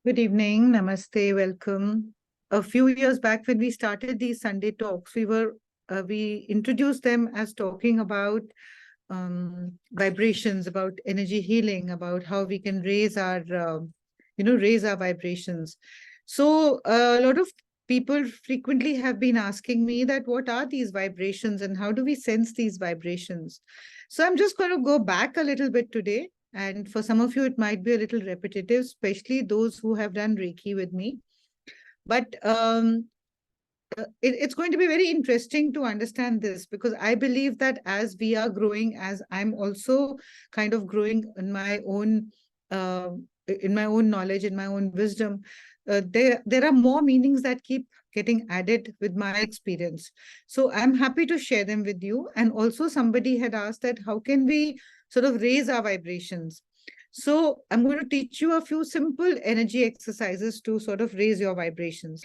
Good evening, namaste, welcome. A few years back, when we started these Sunday talks, we introduced them as talking about vibrations, about energy healing, about how we can raise our vibrations. So a lot of people frequently have been asking me that what are these vibrations and how do we sense these vibrations? So I'm just going to go back a little bit today. And for some of you, it might be a little repetitive, especially those who have done Reiki with me. But it's going to be very interesting to understand this, because I believe that as we are growing, as I'm also kind of growing uh, in my own knowledge, in my own wisdom, there are more meanings that keep getting added with my experience. So I'm happy to share them with you. And also somebody had asked that how can we sort of raise our vibrations? So I'm going to teach you a few simple energy exercises to sort of raise your vibrations.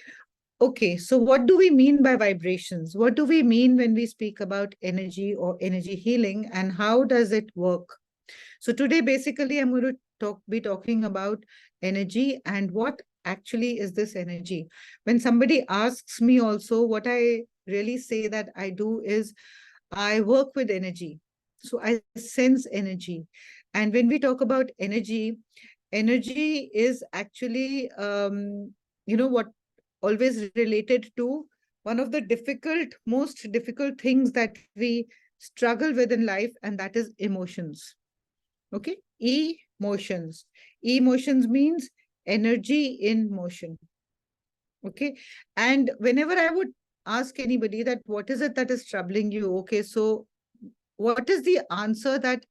Okay, so what do we mean by vibrations? What do we mean when we speak about energy or energy healing, and how does it work? So today, basically, I'm going to be talking about energy and what actually is this energy. When somebody asks me also, what I really say that I do is I work with energy. So I sense energy. And when we talk about energy, energy is actually, what always related to one of the most difficult things that we struggle with in life, and that is emotions. Okay, emotions. Emotions means energy in motion. Okay, and whenever I would ask anybody that what is it that is troubling you, okay, so what is the answer that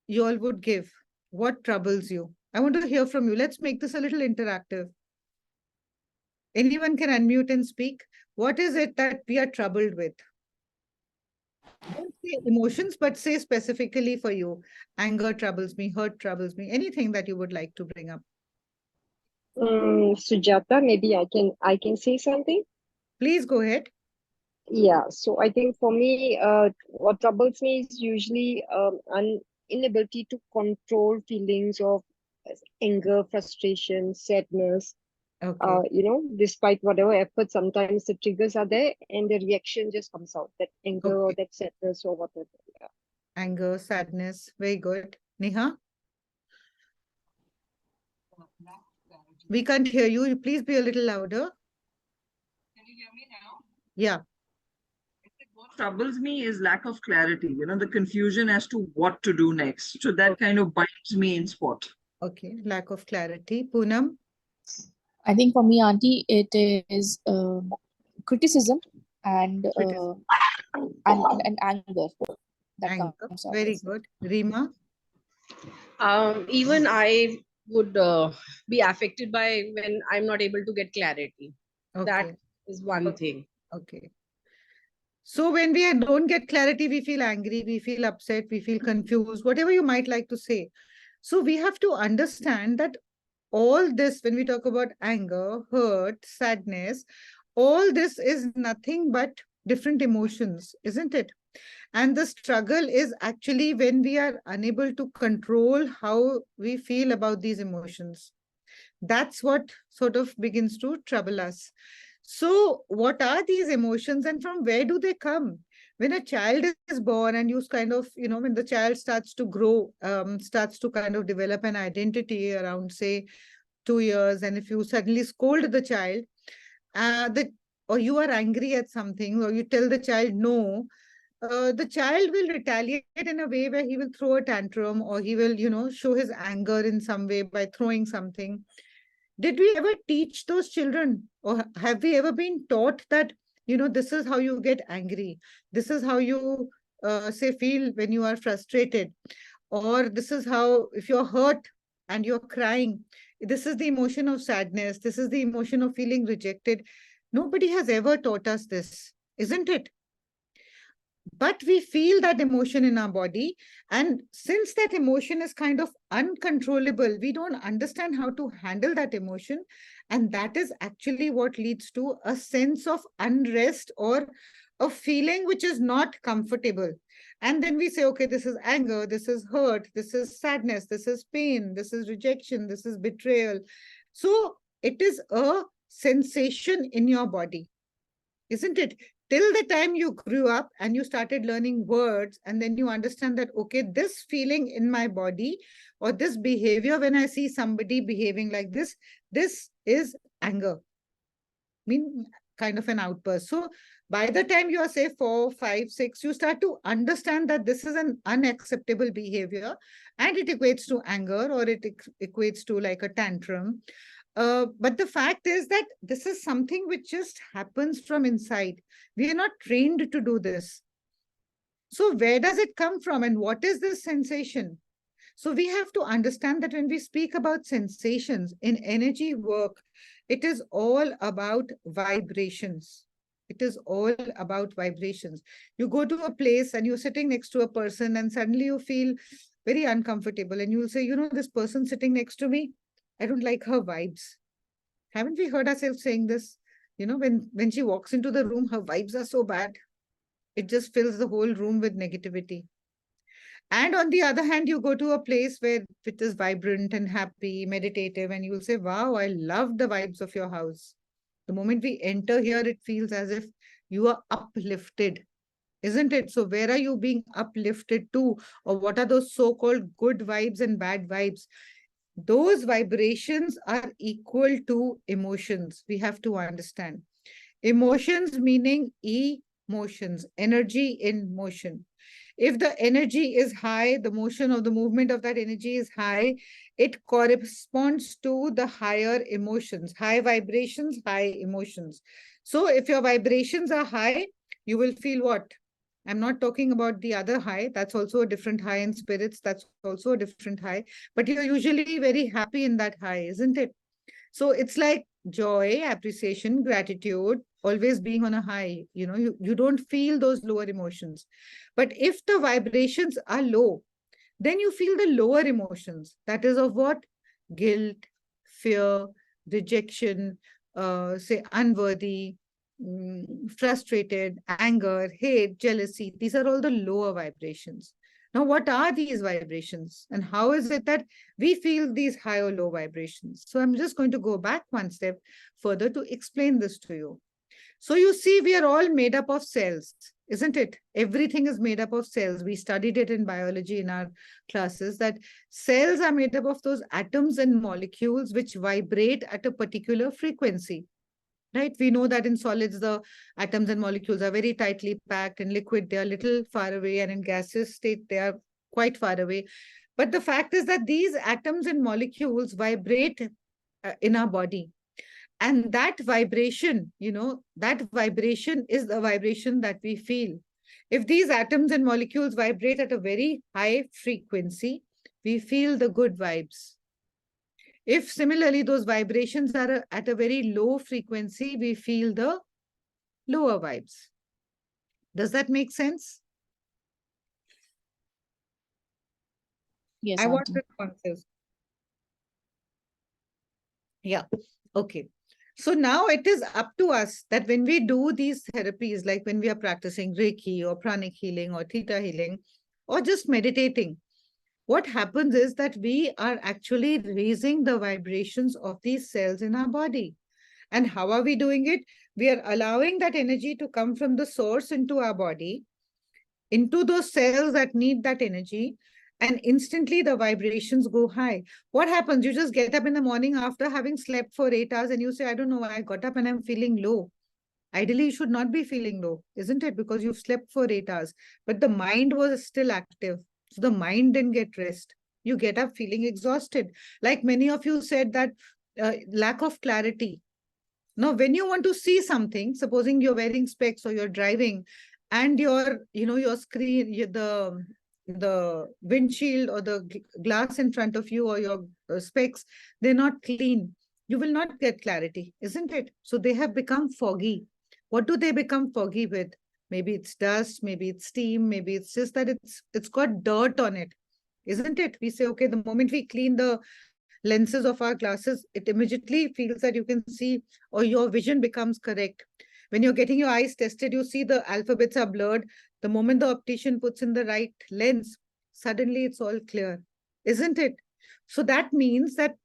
you all would give? What troubles you? I want to hear from you. Let's make this a little interactive. Anyone can unmute and speak. What is it that we are troubled with? Don't say emotions, but say specifically for you. Anger troubles me, hurt troubles me, anything that you would like to bring up. Sujata, maybe I can say something. Please go ahead. Yeah, so I think for me, what troubles me is usually an inability to control feelings of anger, frustration, sadness. Okay. Despite whatever effort, sometimes the triggers are there and the reaction just comes out, that anger or Okay. that sadness or whatever. Yeah. Anger, sadness. Very good. Neha, we can't hear you. Please be a little louder. Can you hear me now? Yeah. What troubles me is lack of clarity, the confusion as to what to do next. So that kind of binds me in spot. Okay. Lack of clarity. Poonam, I think for me, Auntie, it is criticism and criticism, and anger that anger. comes out Very as well. good. Rima, Even I would be affected by when I'm not able to get clarity. That okay. is one thing. Okay. So when we don't get clarity, we feel angry, we feel upset, we feel confused, whatever you might like to say. So we have to understand that all this, when we talk about anger, hurt, sadness, all this is nothing but different emotions, isn't it? And the struggle is actually when we are unable to control how we feel about these emotions. That's what sort of begins to trouble us. So, what are these emotions and from where do they come? When a child is born and you kind of, when the child starts to grow, starts to kind of develop an identity around, say, 2 years, and if you suddenly scold the child, the or you are angry at something, or you tell the child no, the child will retaliate in a way where he will throw a tantrum, or he will, show his anger in some way by throwing something. Did we ever teach those children, or have we ever been taught that, this is how you get angry, this is how you say feel when you are frustrated, or this is how, if you're hurt and you're crying, this is the emotion of sadness, this is the emotion of feeling rejected. Nobody has ever taught us this, isn't it? But we feel that emotion in our body, and since that emotion is kind of uncontrollable, we don't understand how to handle that emotion, and that is actually what leads to a sense of unrest or a feeling which is not comfortable. And then we say, okay, this is anger, this is hurt, this is sadness, this is pain, this is rejection, this is betrayal. So it is a sensation in your body, isn't it? Till the time you grew up and you started learning words, and then you understand that, okay, this feeling in my body or this behavior when I see somebody behaving like this is anger. I mean, kind of an outburst. So by the time you are, say, 4, 5, 6, you start to understand that this is an unacceptable behavior and it equates to anger, or it equates to like a tantrum. But the fact is that this is something which just happens from inside. We are not trained to do this. So where does it come from and what is this sensation? So we have to understand that when we speak about sensations in energy work, it is all about vibrations. It is all about vibrations. You go to a place and you're sitting next to a person and suddenly you feel very uncomfortable and you'll say, you know, this person sitting next to me, I don't like her vibes. Haven't we heard ourselves saying this? You know, when she walks into the room, her vibes are so bad. It just fills the whole room with negativity. And on the other hand, you go to a place where it is vibrant and happy, meditative, and you'll say, wow, I love the vibes of your house. The moment we enter here, it feels as if you are uplifted, isn't it? So where are you being uplifted to? Or what are those so-called good vibes and bad vibes? Those vibrations are equal to emotions. We have to understand. Emotions meaning emotions, energy in motion. If the energy is high, the motion of the movement of that energy is high, it corresponds to the higher emotions, high vibrations, high emotions. So if your vibrations are high, you will feel what? I'm not talking about the other high. That's also a different high in spirits. That's also a different high. But you're usually very happy in that high, isn't it? So it's like joy, appreciation, gratitude, always being on a high. You know, you don't feel those lower emotions. But if the vibrations are low, then you feel the lower emotions. That is of what? Guilt, fear, rejection, say unworthy, frustrated, anger, hate, jealousy. These are all the lower vibrations. Now, what are these vibrations? And how is it that we feel these high or low vibrations? So I'm just going to go back one step further to explain this to you. So you see, we are all made up of cells, isn't it? Everything is made up of cells. We studied it in biology in our classes, that cells are made up of those atoms and molecules which vibrate at a particular frequency. Right? We know that in solids, the atoms and molecules are very tightly packed. In liquid, they are a little far away. And in gaseous state, they are quite far away. But the fact is that these atoms and molecules vibrate in our body. And that vibration, you know, that vibration is the vibration that we feel. If these atoms and molecules vibrate at a very high frequency, we feel the good vibes. If similarly those vibrations are at a very low frequency, we feel the lower vibes. Does that make sense? Yes, I want Auntie. responses. Yeah. Okay. So now it is up to us that when we do these therapies, like when we are practicing Reiki or pranic healing or theta healing, or just meditating, what happens is that we are actually raising the vibrations of these cells in our body. And how are we doing it? We are allowing that energy to come from the source into our body, into those cells that need that energy, and instantly the vibrations go high. What happens? You just get up in the morning after having slept for 8 hours and you say, I don't know why I got up and I'm feeling low. Ideally, you should not be feeling low, isn't it? Because you've slept for 8 hours, but the mind was still active. So the mind didn't get rest. You get up feeling exhausted. Like many of you said that lack of clarity. Now, when you want to see something, supposing you're wearing specs or you're driving and your screen, the windshield or the glass in front of you or your specs, they're not clean. You will not get clarity, isn't it? So they have become foggy. What do they become foggy with? Maybe it's dust, maybe it's steam, maybe it's just that it's got dirt on it, isn't it? We say, okay, the moment we clean the lenses of our glasses, it immediately feels that you can see, or your vision becomes correct. When you're getting your eyes tested, you see the alphabets are blurred. The moment the optician puts in the right lens, suddenly it's all clear, isn't it? So that means that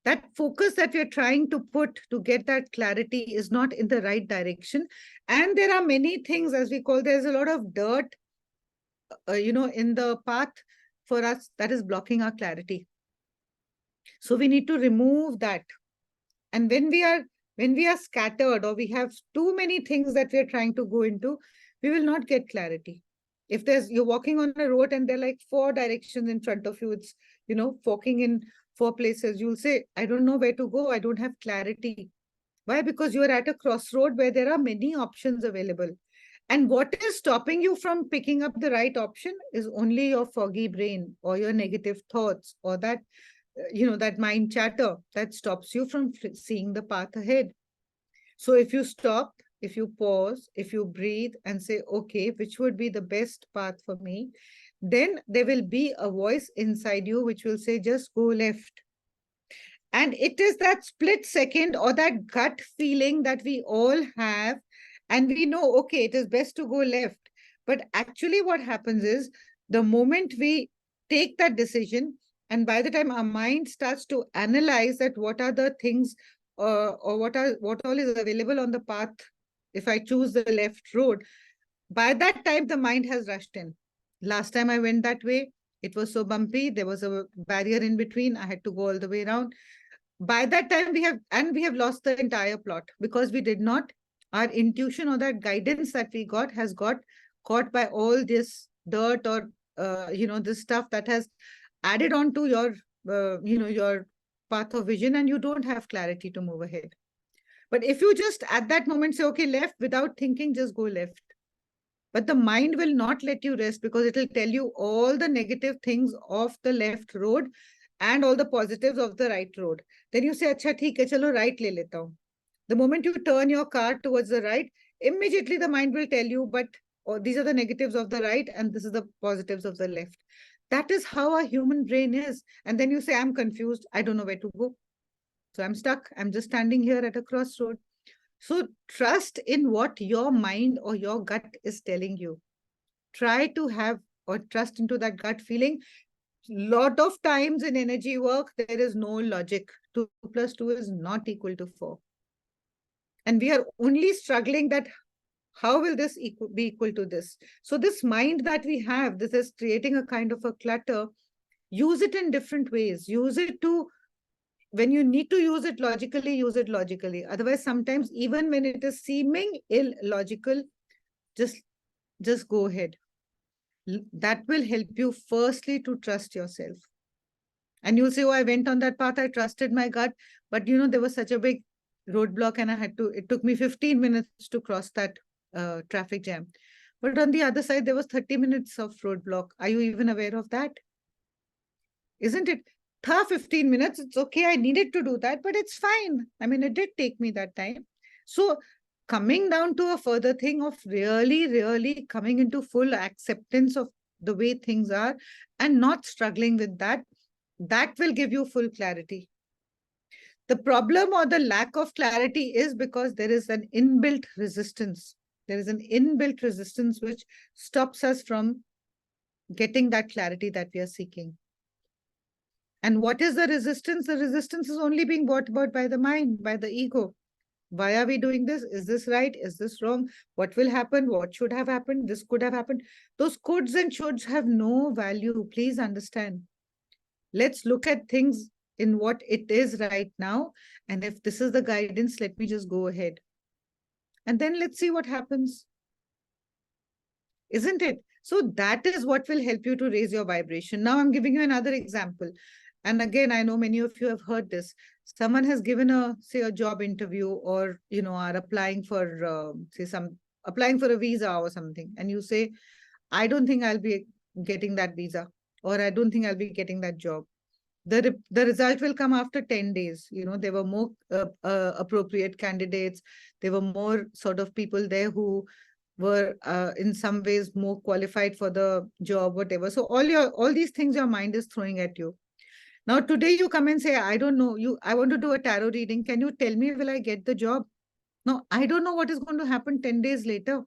That focus that we're trying to put to get that clarity is not in the right direction. And there are many things, as we call, there's a lot of dirt, in the path for us that is blocking our clarity. So we need to remove that. And when we are scattered, or we have too many things that we're trying to go into, we will not get clarity. If you're walking on a road and there are like 4 directions in front of you, it's, forking in 4 places, you'll say, I don't know where to go. I don't have clarity. Why? Because you are at a crossroad where there are many options available. And what is stopping you from picking up the right option is only your foggy brain or your negative thoughts, or that, that mind chatter that stops you from seeing the path ahead. So if you stop, if you pause, if you breathe and say, okay, which would be the best path for me? Then there will be a voice inside you which will say, just go left. And it is that split second or that gut feeling that we all have. And we know, okay, it is best to go left. But actually what happens is, the moment we take that decision, and by the time our mind starts to analyze that what are the things, or what all is available on the path, if I choose the left road, by that time the mind has rushed in. Last time I went that way, it was so bumpy, there was a barrier in between, I had to go all the way around. By that time we have lost the entire plot, because we did not, our intuition or that guidance that we got has got caught by all this dirt, or this stuff that has added on to your your path of vision, and you don't have clarity to move ahead. But if you just at that moment say, okay, left, without thinking, just go left. But the mind will not let you rest, because it will tell you all the negative things of the left road and all the positives of the right road. Then you say, acha, theek hai, chalo right le leta hu. The moment you turn your car towards the right, immediately the mind will tell you, but these are the negatives of the right and this is the positives of the left. That is how a human brain is. And then you say, I'm confused. I don't know where to go. So I'm stuck. I'm just standing here at a crossroad. So trust in what your mind or your gut is telling you. Try to have or trust into that gut feeling. Lot of times in energy work, there is no logic. 2 plus 2 is not equal to 4. And we are only struggling that how will this be equal to this? So this mind that we have, this is creating a kind of a clutter. Use it in different ways. Use it to, when you need to use it logically, use it logically. Otherwise, sometimes even when it is seeming illogical, just go ahead. That will help you firstly to trust yourself. And you'll say, oh, I went on that path, I trusted my gut, but there was such a big roadblock and it took me 15 minutes to cross that traffic jam. But on the other side, there was 30 minutes of roadblock. Are you even aware of that? Isn't it? 15 minutes, it's okay, I needed to do that, but it's fine. I mean, it did take me that time. So coming down to a further thing of really coming into full acceptance of the way things are and not struggling with that, that will give you full clarity. The problem or the lack of clarity is because there is an inbuilt resistance. There is an inbuilt resistance which stops us from getting that clarity that we are seeking. And what is the resistance? The resistance is only being brought about by the mind, by the ego. Why are we doing this? Is this right? Is this wrong? What will happen? What should have happened? This could have happened. Those coulds and shoulds have no value. Please understand. Let's look at things in what it is right now. And if this is the guidance, let me just go ahead. And then let's see what happens. Isn't it? So that is what will help you to raise your vibration. Now I'm giving you another example. And again, I know many of you have heard this. Someone has given a job interview, or, are applying for, applying for a visa or something. And you say, I don't think I'll be getting that visa, or I don't think I'll be getting that job. The result will come after 10 days. There were more appropriate candidates. There were more sort of people there who were in some ways more qualified for the job, whatever. So all these things your mind is throwing at you. Now, today you come and say, I don't know, I want to do a tarot reading. Can you tell me, will I get the job? No, I don't know what is going to happen 10 days later.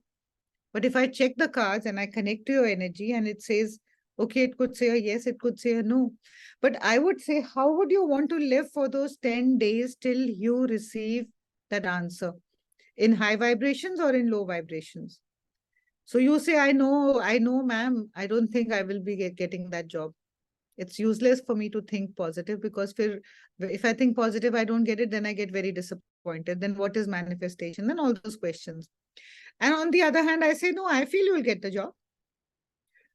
But if I check the cards and I connect to your energy and it says, Okay, it could say a yes, it could say a no. But I would say, how would you want to live for those 10 days till you receive that answer? In high vibrations or in low vibrations? So you say, I know, ma'am, I don't think I will be getting that job. It's useless for me to think positive, because if I think positive, I don't get it, then I get very disappointed. Then what is manifestation? Then all those questions. And on the other hand, I say, no, I feel you will get the job.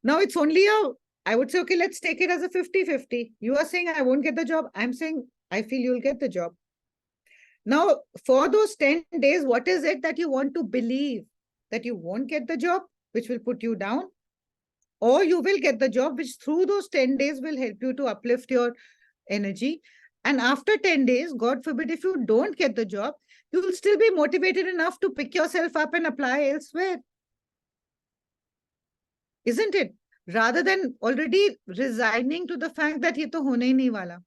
Now it's only I would say, okay, let's take it as a 50-50. You are saying I won't get the job. I'm saying I feel you'll get the job. Now, for those 10 days, what is it that you want to believe? That you won't get the job, which will put you down? Or you will get the job, which through those 10 days will help you to uplift your energy. And after 10 days, God forbid, if you don't get the job, you will still be motivated enough to pick yourself up and apply elsewhere. Isn't it? Rather than already resigning to the fact that ye to hone hi nahi wala,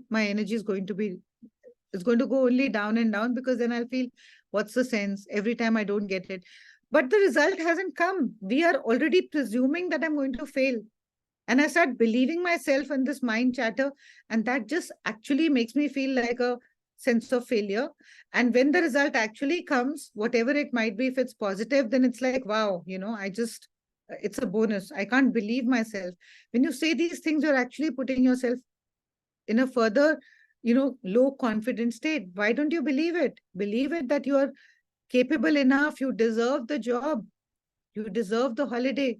my energy is going to be, it's going to go only down and down, because then I'll feel, what's the sense every time I don't get it? But the result hasn't come. We are already presuming that I'm going to fail. And I start believing myself in this mind chatter. And that just actually makes me feel like a sense of failure. And when the result actually comes, whatever it might be, if it's positive, then it's like, wow, it's a bonus. I can't believe myself. When you say these things, you're actually putting yourself in a further, low confidence state. Why don't you believe it? Believe it that you are capable enough. You deserve the job. You deserve the holiday.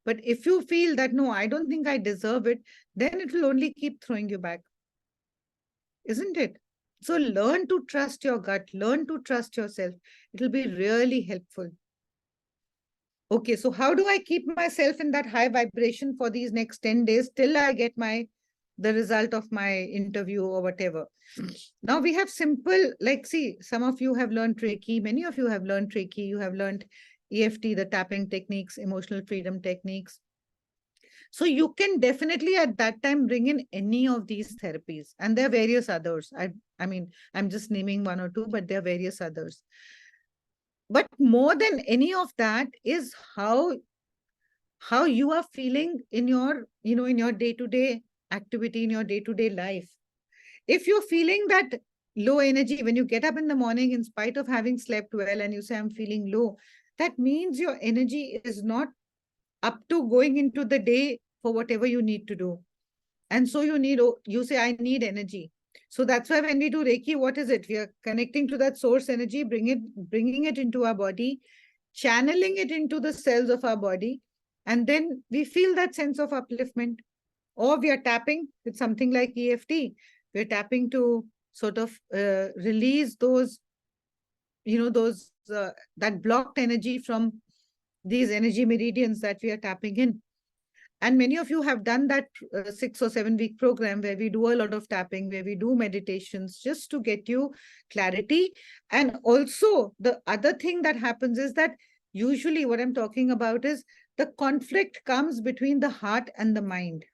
But if you feel that, no, I don't think I deserve it, then it will only keep throwing you back. Isn't it? So learn to trust your gut. Learn to trust yourself. It will be really helpful. Okay, so how do I keep myself in that high vibration for these next 10 days till I get the result of my interview or whatever? Now we have simple, like, see, some of you have learned Reiki, many of you have learned Reiki, you have learned EFT, the tapping techniques, emotional freedom techniques. So you can definitely at that time bring in any of these therapies, and there are various others. I mean, I'm just naming one or two, but there are various others. But more than any of that is how you are feeling in your, in your day-to-day activity, in your day-to-day life. If you're feeling that low energy when you get up in the morning, in spite of having slept well, and you say, I'm feeling low, that means your energy is not up to going into the day for whatever you need to do. And so you say, I need energy. So that's why when we do Reiki, what is it? We are connecting to that source energy, bringing it into our body, channeling it into the cells of our body. And then we feel that sense of upliftment. Or we are tapping with something like EFT. We're tapping to sort of release those, that blocked energy from these energy meridians that we are tapping in. And many of you have done that 6 or 7 week program where we do a lot of tapping, where we do meditations just to get you clarity. And also the other thing that happens is that usually what I'm talking about is the conflict comes between the heart and the mind.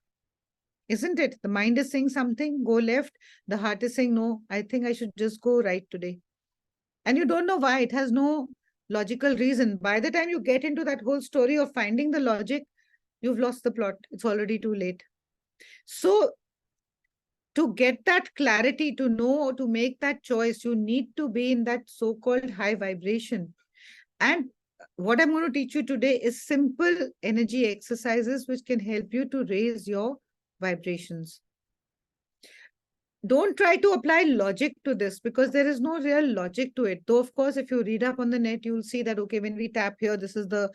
Isn't it? The mind is saying something, go left. The heart is saying, no, I think I should just go right today. And you don't know why. It has no logical reason. By the time you get into that whole story of finding the logic, you've lost the plot. It's already too late. So to get that clarity, to know, to make that choice, you need to be in that so-called high vibration. And what I'm going to teach you today is simple energy exercises which can help you to raise your vibrations. Don't try to apply logic to this, because there is no real logic to it. Though, of course, if you read up on the net, you'll see that, okay, when we tap here, this is the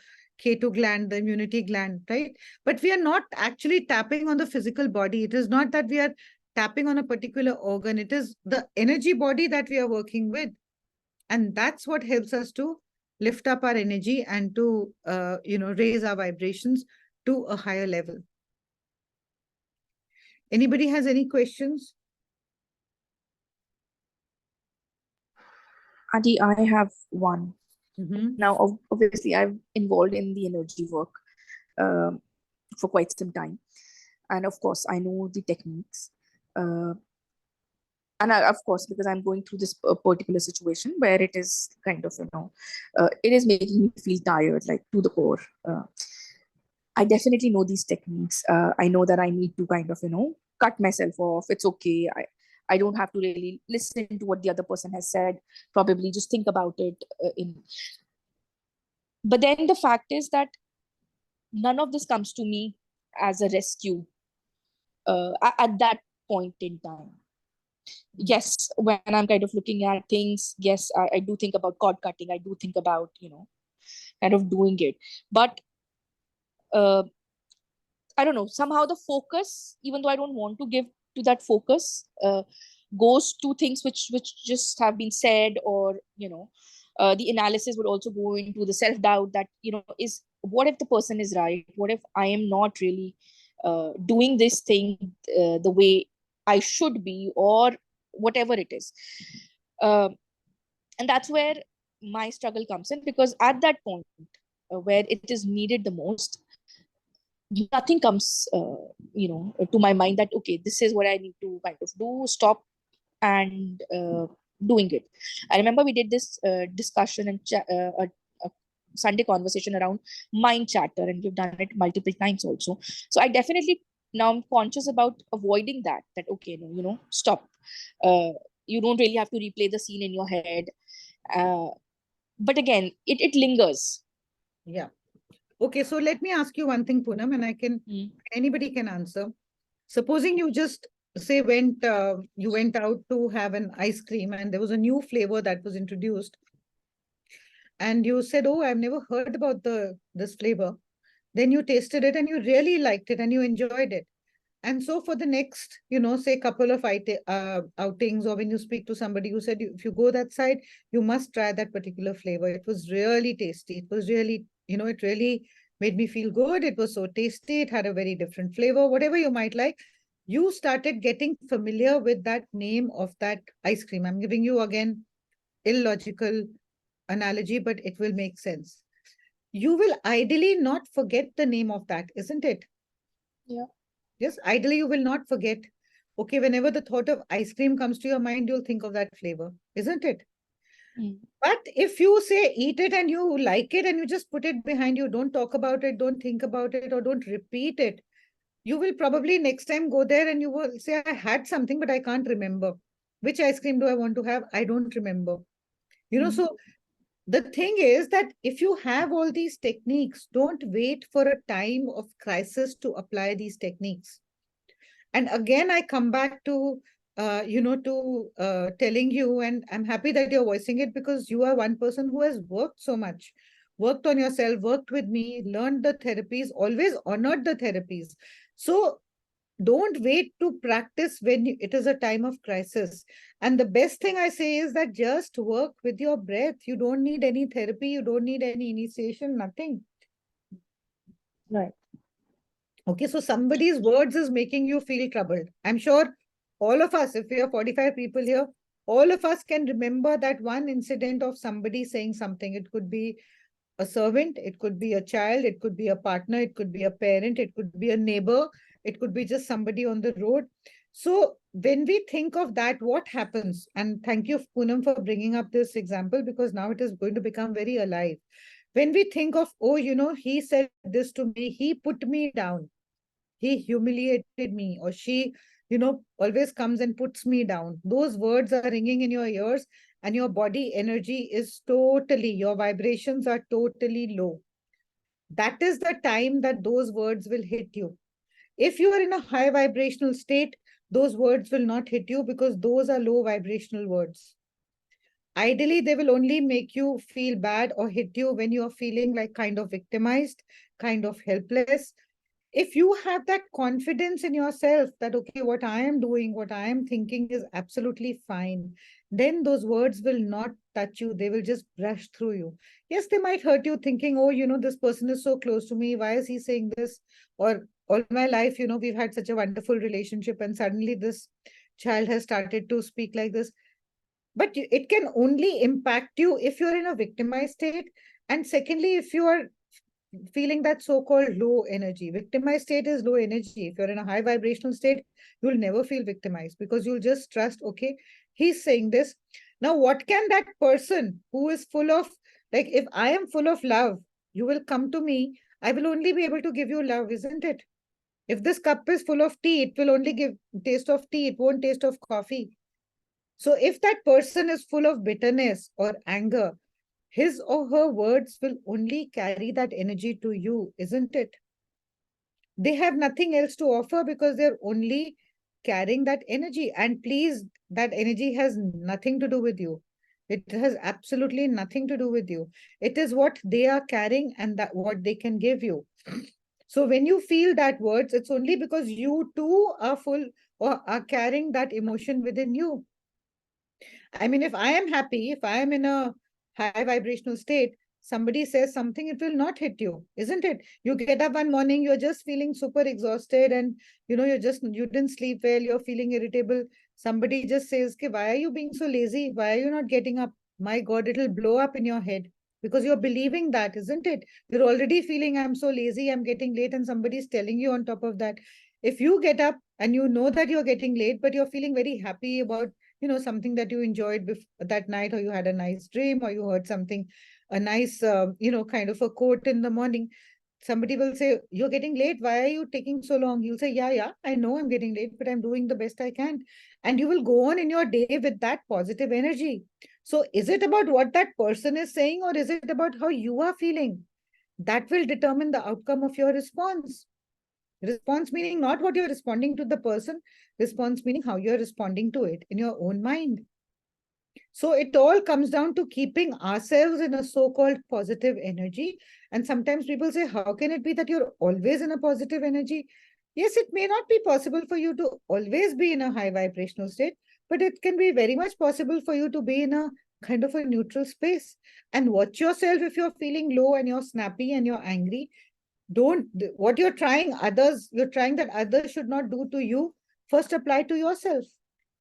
K2 gland, the immunity gland, right? But we are not actually tapping on the physical body. It is not that we are tapping on a particular organ. It is the energy body that we are working with. And that's what helps us to lift up our energy and to, raise our vibrations to a higher level. Anybody has any questions? Auntie, I have one. Now, obviously, I'm involved in the energy work for quite some time. And of course, I know the techniques. And of course, because I'm going through this particular situation where it is kind of, it is making me feel tired, like to the core. I definitely know these techniques. I know that I need to kind of, cut myself off. It's okay. I don't have to really listen to what the other person has said. Probably just think about it. But then the fact is that none of this comes to me as a rescue at that point in time. Yes, when I'm kind of looking at things, yes, I do think about cord cutting. I do think about, kind of doing it. But I don't know, somehow the focus, even though I don't want to give to that focus, goes to things which just have been said, or the analysis would also go into the self-doubt that is, what if the person is right, what if I am not really doing this thing the way I should be, or whatever it is. And that's where my struggle comes in, because at that point where it is needed the most, nothing comes to my mind that okay, this is what I need to kind of do, stop, and doing it. I remember we did this discussion and a Sunday conversation around mind chatter, and we've done it multiple times also. So I definitely now I'm conscious about avoiding that okay, no, stop. You don't really have to replay the scene in your head, but again, it lingers. Yeah. Okay, so let me ask you one thing, Poonam, and anybody can answer. Supposing you just say you went out to have an ice cream and there was a new flavor that was introduced, and you said, "Oh, I've never heard about this flavor." Then you tasted it and you really liked it and you enjoyed it. And so for the next, say couple of outings, or when you speak to somebody, you said, if you go that side, you must try that particular flavor. It was really tasty. It was really, it really made me feel good. It was so tasty. It had a very different flavor, whatever you might like. You started getting familiar with that name of that ice cream. I'm giving you again illogical analogy, but it will make sense. You will ideally not forget the name of that, isn't it? Yeah. Yes, ideally you will not forget. Okay, whenever the thought of ice cream comes to your mind, you'll think of that flavor, isn't it? But if you say eat it and you like it and you just put it behind you, don't talk about it, don't think about it, or don't repeat it, you will probably next time go there and you will say, I had something, but I can't remember. Which ice cream do I want to have? I don't remember. So the thing is that if you have all these techniques, don't wait for a time of crisis to apply these techniques. And again, I come back to, telling you, and I'm happy that you're voicing it, because you are one person who has worked so much, worked on yourself, worked with me, learned the therapies, always honored the therapies. So don't wait to practice when it is a time of crisis. And the best thing I say is that just work with your breath. You don't need any therapy. You don't need any initiation, nothing. Right. Okay, so somebody's words is making you feel troubled. I'm sure all of us, if we are 45 people here, all of us can remember that one incident of somebody saying something. It could be a servant, it could be a child, it could be a partner, it could be a parent, it could be a neighbor, it could be just somebody on the road. So when we think of that, what happens? And thank you, Poonam, for bringing up this example, because now it is going to become very alive. When we think of, oh, he said this to me, he put me down, he humiliated me, or she, always comes and puts me down. Those words are ringing in your ears, and your body energy is totally, your vibrations are totally low. That is the time that those words will hit you. If you are in a high vibrational state, those words will not hit you, because those are low vibrational words. Ideally, they will only make you feel bad or hit you when you are feeling like kind of victimized, kind of helpless. If you have that confidence in yourself that, okay, what I am doing, what I am thinking is absolutely fine, then those words will not touch you. They will just brush through you. Yes, they might hurt you thinking, oh, this person is so close to me. Why is he saying this? Or all my life, we've had such a wonderful relationship, and suddenly this child has started to speak like this. But it can only impact you if you're in a victimized state. And secondly, if you are feeling that so-called low energy. Victimized state is low energy. If you're in a high vibrational state, you'll never feel victimized, because you'll just trust, okay, he's saying this. Now, what can that person who is full of, like, if I am full of love, you will come to me, I will only be able to give you love, isn't it? If this cup is full of tea, it will only give taste of tea. It won't taste of coffee. So if that person is full of bitterness or anger, his or her words will only carry that energy to you, isn't it? They have nothing else to offer because they're only carrying that energy. And please, that energy has nothing to do with you. It has absolutely nothing to do with you. It is what they are carrying and that what they can give you. So when you feel that words, it's only because you too are full or are carrying that emotion within you. I mean, if I am happy, if I am in a high vibrational state, somebody says something, it will not hit you, isn't it? You get up one morning, you're just feeling super exhausted and you didn't sleep well, you're feeling irritable. Somebody just says, okay, why are you being so lazy? Why are you not getting up? My God, it'll blow up in your head because you're believing that, isn't it? You're already feeling, I'm so lazy, I'm getting late, and somebody's telling you on top of that. If you get up and you know that you're getting late, but you're feeling very happy about something that you enjoyed that night, or you had a nice dream, or you heard something, a nice kind of a quote in the morning, somebody will say, you're getting late, why are you taking so long? You'll say, yeah, I know I'm getting late, but I'm doing the best I can. And you will go on in your day with that positive energy. So is it about what that person is saying, or is it about how you are feeling? That will determine the outcome of your response. Response meaning not what you're responding to the person, response meaning how you're responding to it in your own mind. So it all comes down to keeping ourselves in a so-called positive energy. And sometimes people say, how can it be that you're always in a positive energy? Yes, it may not be possible for you to always be in a high vibrational state, but it can be very much possible for you to be in a kind of a neutral space. And watch yourself if you're feeling low and you're snappy and you're angry. Don't, what you're trying that others should not do to you, first apply to yourself.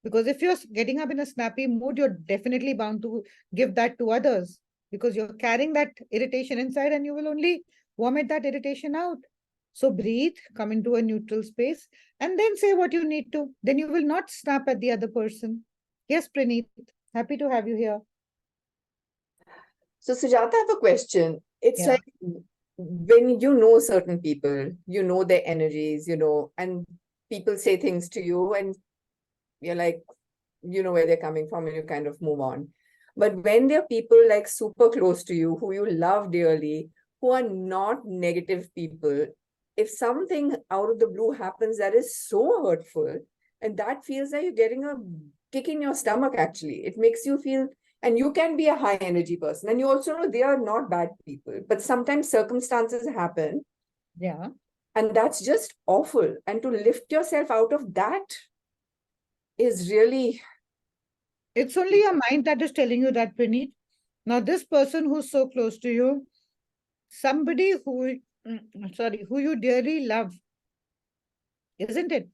Because if you're getting up in a snappy mood, you're definitely bound to give that to others, because you're carrying that irritation inside and you will only vomit that irritation out. So breathe, come into a neutral space, and then say what you need to. Then you will not snap at the other person. Yes, Praneeth, happy to have you here. So, Sujata, I have a question. It's Yeah. like when you know certain people, you know their energies, and people say things to you, and you're like, you know where they're coming from, and you kind of move on. But when there are people like super close to you, who you love dearly, who are not negative people, if something out of the blue happens that is so hurtful, and that feels like you're getting a kick in your stomach, actually, it makes you feel, and you can be a high energy person, and you also know they are not bad people, but sometimes circumstances happen. Yeah. And that's just awful. And to lift yourself out of that is really... It's only your mind that is telling you that, Praneeth. Now, this person who's so close to you, somebody who you dearly love, isn't it?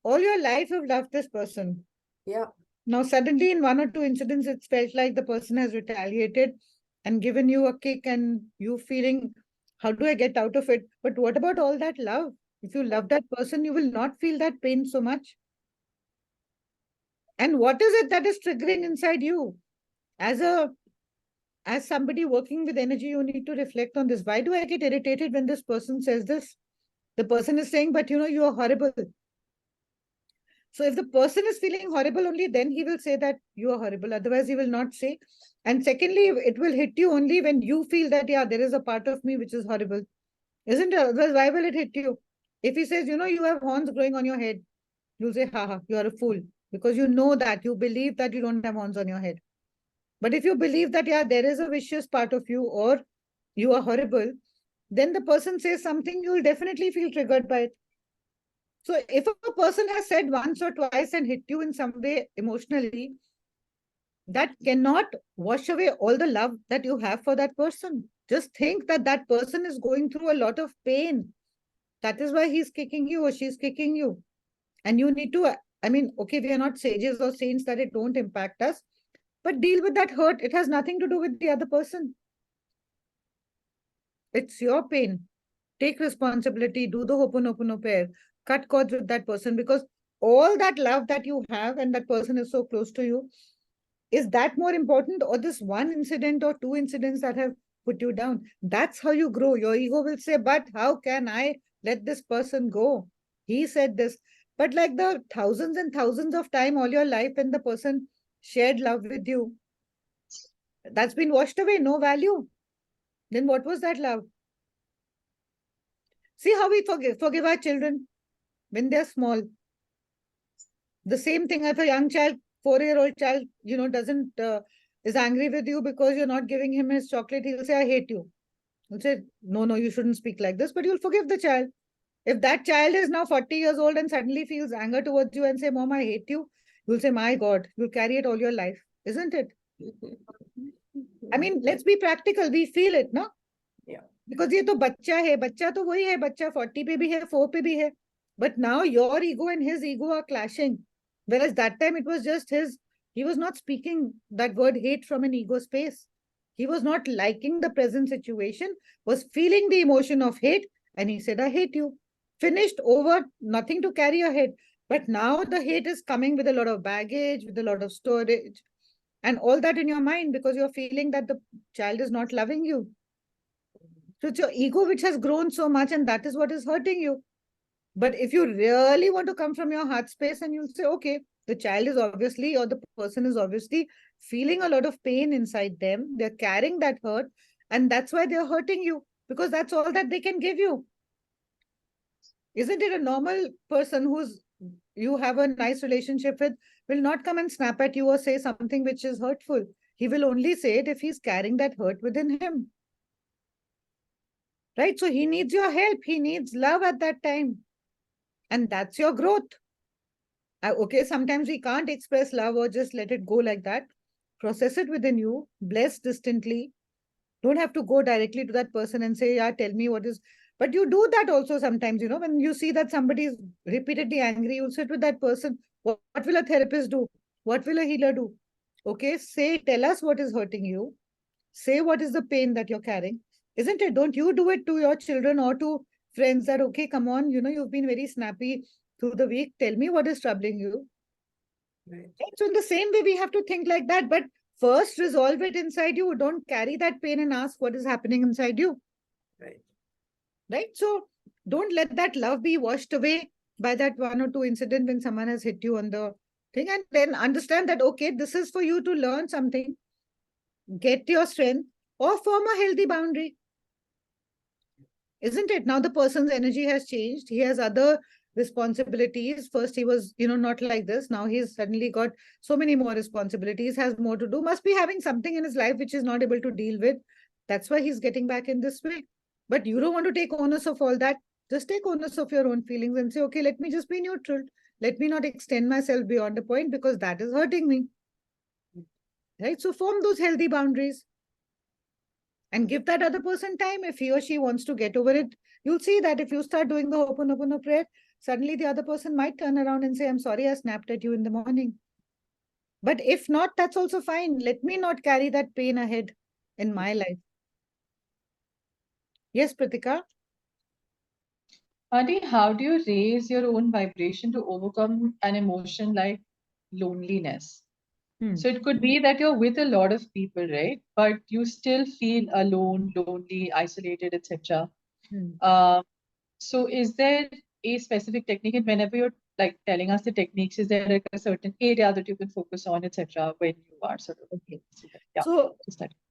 All your life you've loved this person. Yeah. Now, suddenly in one or two incidents, it's felt like the person has retaliated and given you a kick, and you feeling, how do I get out of it? But what about all that love? If you love that person, you will not feel that pain so much. And what is it that is triggering inside you? As somebody working with energy, you need to reflect on this. Why do I get irritated when this person says this? The person is saying, but you are horrible. So if the person is feeling horrible, only then he will say that you are horrible. Otherwise, he will not say. And secondly, it will hit you only when you feel that, yeah, there is a part of me which is horrible. Isn't it? Otherwise, why will it hit you? If he says, you have horns growing on your head, you'll say, haha, you are a fool. Because you know that, you believe that you don't have horns on your head. But if you believe that, yeah, there is a vicious part of you, or you are horrible, then the person says something, you will definitely feel triggered by it. So if a person has said once or twice and hit you in some way emotionally, that cannot wash away all the love that you have for that person. Just think that that person is going through a lot of pain. That is why he's kicking you or she's kicking you. And you need to, okay, we are not sages or saints that it don't impact us, but deal with that hurt. It has nothing to do with the other person. It's your pain. Take responsibility, do the Ho'oponopono prayer, cut cords with that person, because all that love that you have and that person is so close to you, is that more important, or this one incident or two incidents that have put you down. That's how you grow. Your ego will say, but how can I let this person go? He said this. But like the thousands and thousands of time all your life when the person shared love with you, that's been washed away, no value. Then what was that love? See how we forgive our children when they're small. The same thing if a young child, 4-year-old child, doesn't is angry with you because you're not giving him his chocolate, he'll say, I hate you. You'll say, no, you shouldn't speak like this, but you'll forgive the child. If that child is now 40 years old and suddenly feels anger towards you and say, Mom, I hate you, you'll say, my God, you'll carry it all your life, isn't it? I mean, let's be practical. We feel it, no? Yeah. Because ये तो बच्चा तो वही है, बच्चा 40 पे भी है, 4 पे भी है. But now your ego and his ego are clashing. Whereas that time it was just he was not speaking that word hate from an ego space. He was not liking the present situation, was feeling the emotion of hate, and he said, I hate you. Finished, over, nothing to carry ahead. But now the hate is coming with a lot of baggage, with a lot of storage, and all that in your mind because you're feeling that the child is not loving you. So it's your ego which has grown so much, and that is what is hurting you. But if you really want to come from your heart space and you'll say, okay, the child is obviously, or the person is obviously feeling a lot of pain inside them. They're carrying that hurt, and that's why they're hurting you because that's all that they can give you. Isn't it a normal person you have a nice relationship with will not come and snap at you or say something which is hurtful? He will only say it if he's carrying that hurt within him. Right? So he needs your help. He needs love at that time. And that's your growth. Okay, sometimes we can't express love or just let it go like that. Process it within you. Bless distantly. Don't have to go directly to that person and say, yeah, tell me what is. But you do that also sometimes, when you see that somebody is repeatedly angry, you'll sit with that person. What will a therapist do? What will a healer do? Okay, tell us what is hurting you. Say what is the pain that you're carrying. Isn't it? Don't you do it to your children or to friends that, okay, come on, you've been very snappy through the week. Tell me what is troubling you. Right. So in the same way, we have to think like that. But first, resolve it inside you. Don't carry that pain and ask what is happening inside you. Right. Right. So don't let that love be washed away by that 1 or 2 incident when someone has hit you on the thing. And then understand that, okay, this is for you to learn something, get your strength, or form a healthy boundary. Isn't it? Now the person's energy has changed. He has other responsibilities. First, he was, not like this. Now he's suddenly got so many more responsibilities, has more to do, must be having something in his life which is not able to deal with. That's why he's getting back in this way. But you don't want to take onus of all that. Just take onus of your own feelings and say, okay, let me just be neutral. Let me not extend myself beyond a point because that is hurting me. Right? So form those healthy boundaries. And give that other person time. If he or she wants to get over it, you'll see that if you start doing the Ho'oponopono prayer, suddenly the other person might turn around and say, I'm sorry, I snapped at you in the morning. But if not, that's also fine. Let me not carry that pain ahead in my life. Yes, Pratika? Adi, how do you raise your own vibration to overcome an emotion like loneliness? So it could be that you're with a lot of people, right? But you still feel alone, lonely, isolated, etc. So is there a specific technique? And whenever you're like telling us the techniques, is there like a certain area that you can focus on, etc. when you are sort of okay? Yeah. So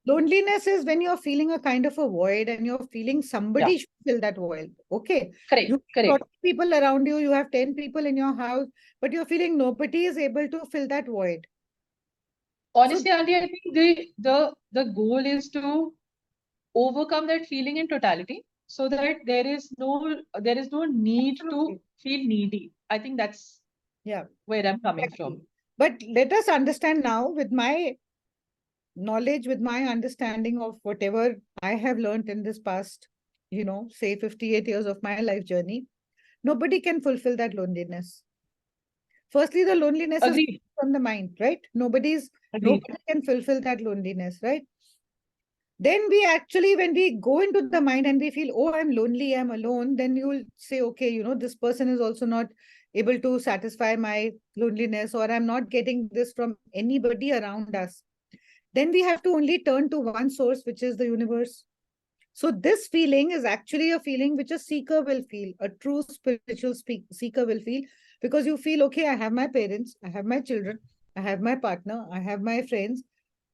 loneliness is when you're feeling a kind of a void and you're feeling somebody should fill that void. Okay. Correct. You have 40 people around you, you have 10 people in your house, but you're feeling nobody is able to fill that void. Honestly, Auntie, I think the goal is to overcome that feeling in totality so that there is no need to feel needy. I think that's where I'm coming from. But let us understand now with my knowledge, with my understanding of whatever I have learned in this past, say 58 years of my life journey, nobody can fulfill that loneliness. Firstly, the loneliness is from the mind, right? Nobody can fulfill that loneliness, right? Then we actually, when we go into the mind and we feel, oh, I'm lonely, I'm alone, then you'll say, okay, this person is also not able to satisfy my loneliness, or I'm not getting this from anybody around us. then we have to only turn to one source, which is the universe. So this feeling is actually a feeling which a seeker will feel, a true spiritual seeker will feel, because you feel, okay, I have my parents, I have my children, I have my partner, I have my friends,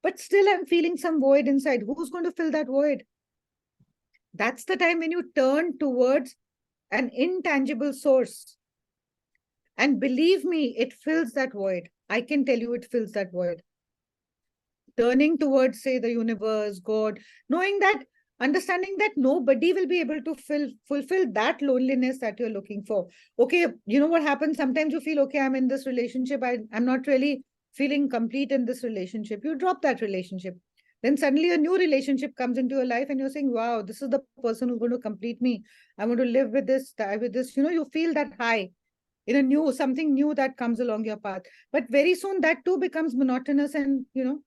but still I'm feeling some void inside. Who's going to fill that void? That's the time when you turn towards an intangible source. And believe me, it fills that void. I can tell you it fills that void. Turning towards, say, the universe, God, knowing that, understanding that nobody will be able to fulfill that loneliness that you're looking for. Okay, you know what happens? Sometimes you feel, okay, I'm in this relationship. I'm not really feeling complete in this relationship. You drop that relationship. Then suddenly a new relationship comes into your life and you're saying, wow, this is the person who's going to complete me. I want to live with this, die with this. You know, you feel that high in a new, something new that comes along your path. But very soon that too becomes monotonous, and, you know,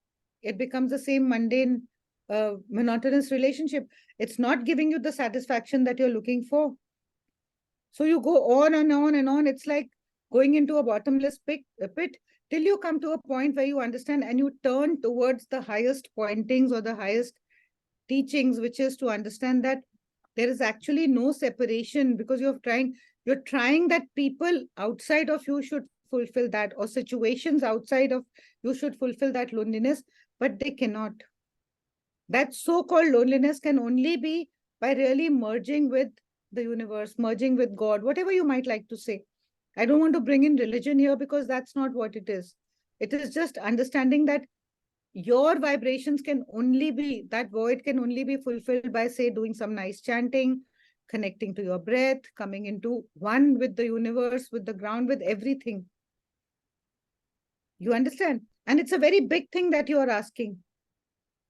it becomes the same mundane, monotonous relationship. It's not giving you the satisfaction that you're looking for. So you go on and on and on. It's like going into a bottomless pit till you come to a point where you understand and you turn towards the highest pointings or the highest teachings, which is to understand that there is actually no separation, because you're trying that people outside of you should fulfill that, or situations outside of you should fulfill that loneliness, but they cannot. That so-called loneliness can only be by really merging with the universe, merging with God, whatever you might like to say. I don't want to bring in religion here, because that's not what it is. It is just understanding that your vibrations can only be, that void can only be fulfilled by, say, doing some nice chanting, connecting to your breath, coming into one with the universe, with the ground, with everything. You understand? And it's a very big thing that you are asking.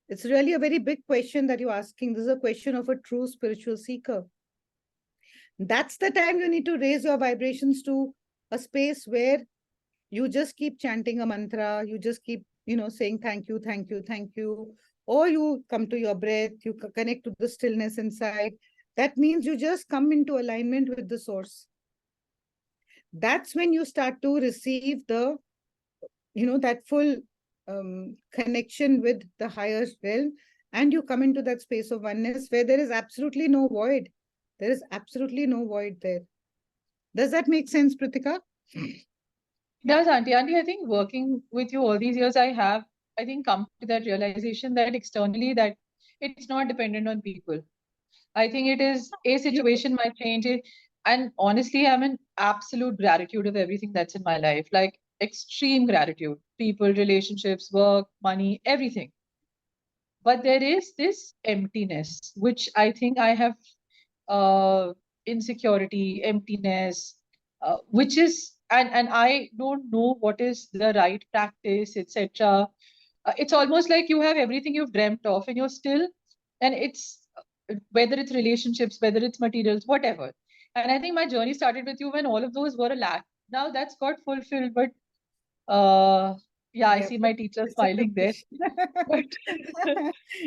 It's really a very big question that you're asking. This is a question of a true spiritual seeker. That's the time you need to raise your vibrations to a space where you just keep chanting a mantra, you just keep, you know, saying thank you, thank you, thank you, or you come to your breath, you connect to the stillness inside. That means you just come into alignment with the source. That's when you start to receive the, you know, that full connection with the higher realm, and you come into that space of oneness where there is absolutely no void. There is absolutely no void there. Does that make sense, Pritika? Does, Auntie? Auntie, I think working with you all these years, I think, come to that realization that externally that it's not dependent on people. I think it is a situation might change it. And honestly, I'm in absolute gratitude of everything that's in my life, like extreme gratitude, people, relationships, work, money, everything. But there is this emptiness, which I think I have insecurity, emptiness, which is, and I don't know what is the right practice, etc. It's almost like you have everything you've dreamt of, and you're still, and it's whether it's relationships, whether it's materials, whatever. And I think my journey started with you when all of those were a lack. Now that's got fulfilled, but yeah, I see my teacher smiling there. But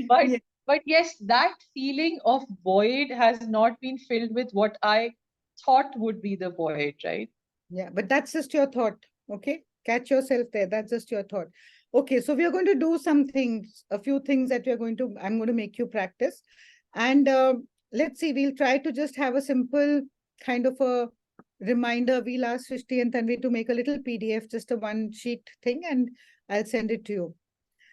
but Yeah. but yes, that feeling of void has not been filled with what I thought would be the void, right? Yeah, but that's just your thought. Okay, catch yourself there. That's just your thought. Okay, so we are going to do some things, a few things that I'm going to make you practice. And let's see, we'll try to just have a simple kind of a reminder. We'll ask Srishti and Tanvi to make a little PDF, just a one sheet thing, and I'll send it to you.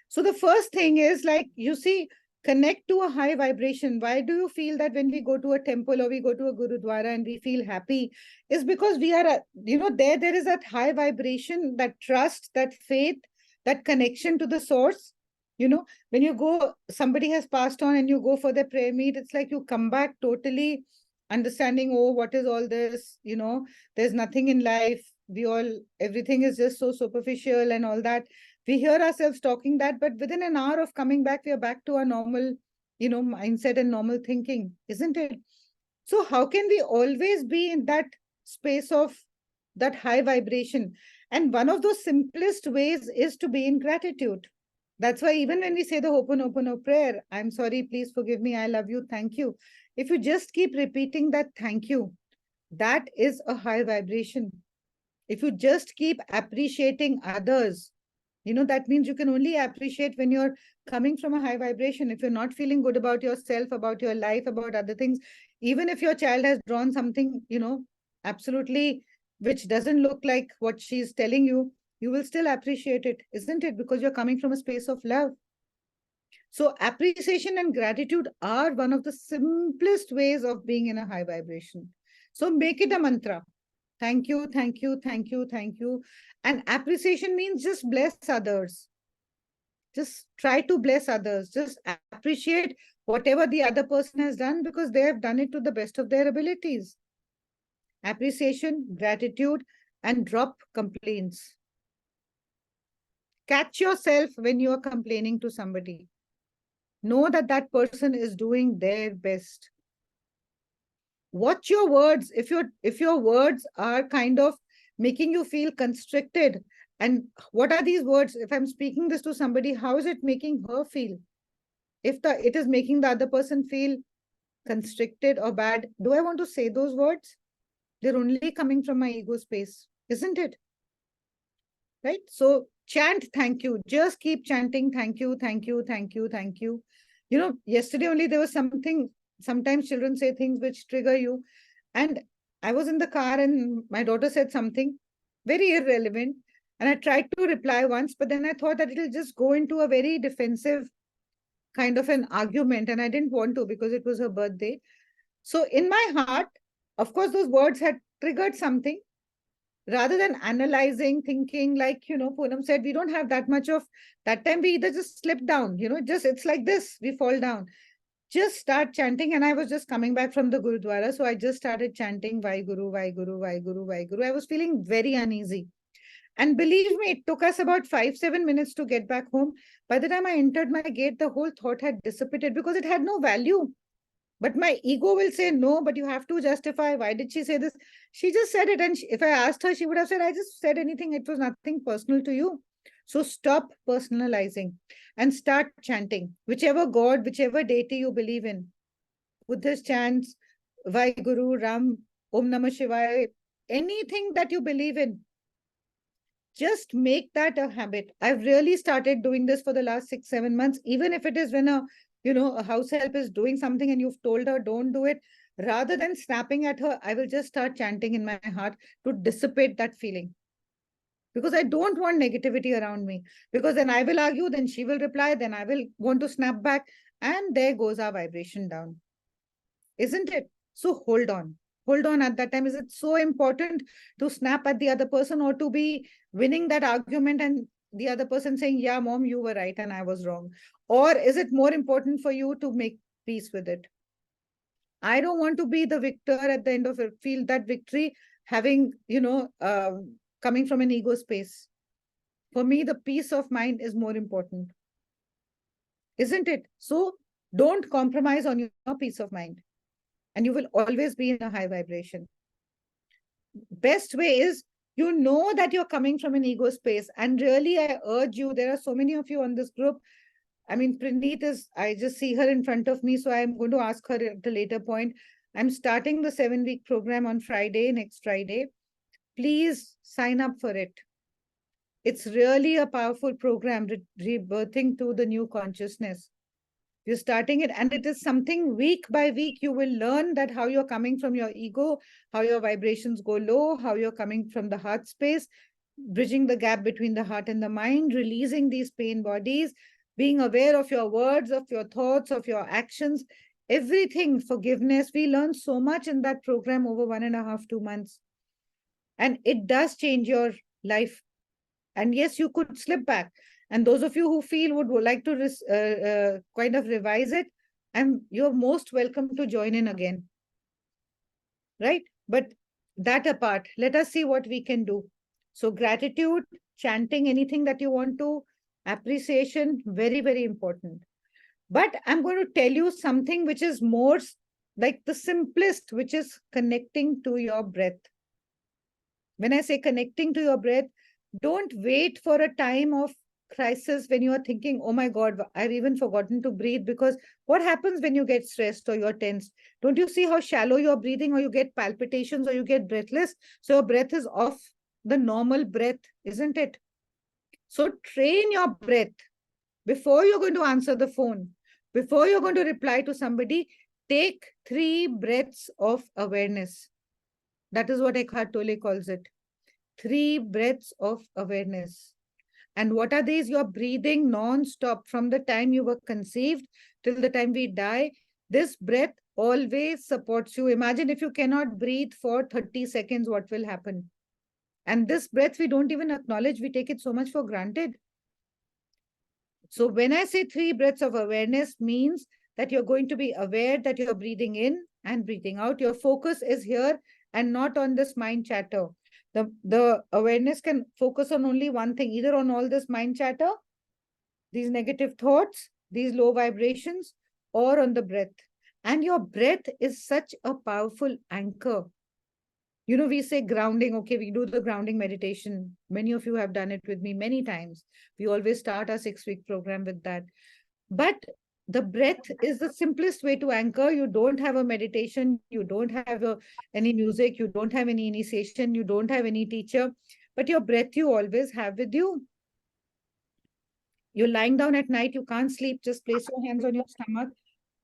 So the first thing is, like, you see, connect to a high vibration. Why do you feel that when we go to a temple or we go to a gurudwara and we feel happy? Is because we are, you know, there is that high vibration, that trust, that faith, that connection to the source. You know, when you go, somebody has passed on and you go for the prayer meet, it's like you come back totally understanding, oh, what is all this? You know, there's nothing in life. Everything is just so superficial and all that. We hear ourselves talking that, but within an hour of coming back, we are back to our normal, you know, mindset and normal thinking, isn't it? So how can we always be in that space of that high vibration? And one of those simplest ways is to be in gratitude. That's why even when we say the Ho'oponopono prayer, I'm sorry, please forgive me, I love you, thank you. If you just keep repeating that thank you, that is a high vibration. If you just keep appreciating others, That means you can only appreciate when you're coming from a high vibration. If you're not feeling good about yourself, about your life, about other things, even if your child has drawn something, absolutely, which doesn't look like what she's telling you, you will still appreciate it, isn't it? Because you're coming from a space of love. So appreciation and gratitude are one of the simplest ways of being in a high vibration. So make it a mantra. Thank you, thank you, thank you, thank you. And appreciation means just bless others. Just try to bless others. Just appreciate whatever the other person has done because they have done it to the best of their abilities. Appreciation, gratitude, and drop complaints. Catch yourself when you are complaining to somebody. Know that that person is doing their best. Watch your words. If your words are kind of making you feel constricted, and what are these words? If I'm speaking this to somebody, how is it making her feel? If it is making the other person feel constricted or bad, do I want to say those words? They're only coming from my ego space, isn't it? Right? So chant thank you. Just keep chanting thank you, thank you, thank you, thank you. Yesterday only there was something, sometimes children say things which trigger you. And I was in the car and my daughter said something very irrelevant. And I tried to reply once, but then I thought that it'll just go into a very defensive kind of an argument. And I didn't want to because it was her birthday. So in my heart, of course, those words had triggered something. Rather than analyzing, thinking, like, Poonam said, we don't have that much of that time. We either just slip down, it's like this, we fall down. Just start chanting. And I was just coming back from the Gurudwara. So I just started chanting, Vaheguru, Vaheguru, Vaheguru, Vaheguru. I was feeling very uneasy. And believe me, it took us about 5-7 minutes to get back home. By the time I entered my gate, the whole thought had dissipated because it had no value. But my ego will say, no, but you have to justify. Why did she say this? She just said it. And if I asked her, she would have said, I just said anything. It was nothing personal to you. So stop personalizing and start chanting. Whichever God, whichever deity you believe in. Buddhist chants, Vaheguru, Ram, Om Namah Shivaya, anything that you believe in. Just make that a habit. I've really started doing this for the last 6-7 months, even if it is when a house help is doing something and you've told her, don't do it. Rather than snapping at her, I will just start chanting in my heart to dissipate that feeling. Because I don't want negativity around me. Because then I will argue, then she will reply, then I will want to snap back. And there goes our vibration down. Isn't it? So hold on. Hold on at that time. Is it so important to snap at the other person or to be winning that argument and the other person saying, yeah, mom, you were right and I was wrong? Or is it more important for you to make peace with it? I don't want to be the victor at the end of it. Feel that victory having, coming from an ego space. For me, the peace of mind is more important. Isn't it? So don't compromise on your peace of mind. And you will always be in a high vibration. Best way is, that you're coming from an ego space. And really, I urge you, there are so many of you on this group. I mean, Praneet I just see her in front of me. So I'm going to ask her at a later point. I'm starting the 7-week program on Friday, next Friday. Please sign up for it. It's really a powerful program, rebirthing to the new consciousness. You're starting it, and it is something week by week you will learn that how you're coming from your ego, how your vibrations go low, how you're coming from the heart space, bridging the gap between the heart and the mind, releasing these pain bodies, being aware of your words, of your thoughts, of your actions, everything, forgiveness. We learn so much in that program over 1.5-2 months. And it does change your life. And yes, you could slip back. And those of you who feel would like to kind of revise it, and you're most welcome to join in again. Right? But that apart, let us see what we can do. So gratitude, chanting, anything that you want to, appreciation, very, very important. But I'm going to tell you something which is more like the simplest, which is connecting to your breath. When I say connecting to your breath, don't wait for a time of crisis when you are thinking, oh my God, I've even forgotten to breathe. Because what happens when you get stressed or you're tense? Don't you see how shallow you're breathing, or you get palpitations, or you get breathless? So your breath is off the normal breath, isn't it? So train your breath. Before you're going to answer the phone, before you're going to reply to somebody, take 3 breaths of awareness. That is what Eckhart Tolle calls it. 3 breaths of awareness. And what are these? You're breathing non-stop from the time you were conceived till the time we die. This breath always supports you. Imagine if you cannot breathe for 30 seconds, what will happen? And this breath, we don't even acknowledge. We take it so much for granted. So when I say 3 breaths of awareness, means that you're going to be aware that you're breathing in and breathing out. Your focus is here and not on this mind chatter. The awareness can focus on only one thing, either on all this mind chatter, these negative thoughts, these low vibrations, or on the breath. And your breath is such a powerful anchor. You know, we say grounding. Okay, we do the grounding meditation. Many of you have done it with me many times. We always start our 6-week program with that. But the breath is the simplest way to anchor. You don't have a meditation. You don't have any music. You don't have any initiation. You don't have any teacher. But your breath you always have with you. You're lying down at night. You can't sleep. Just place your hands on your stomach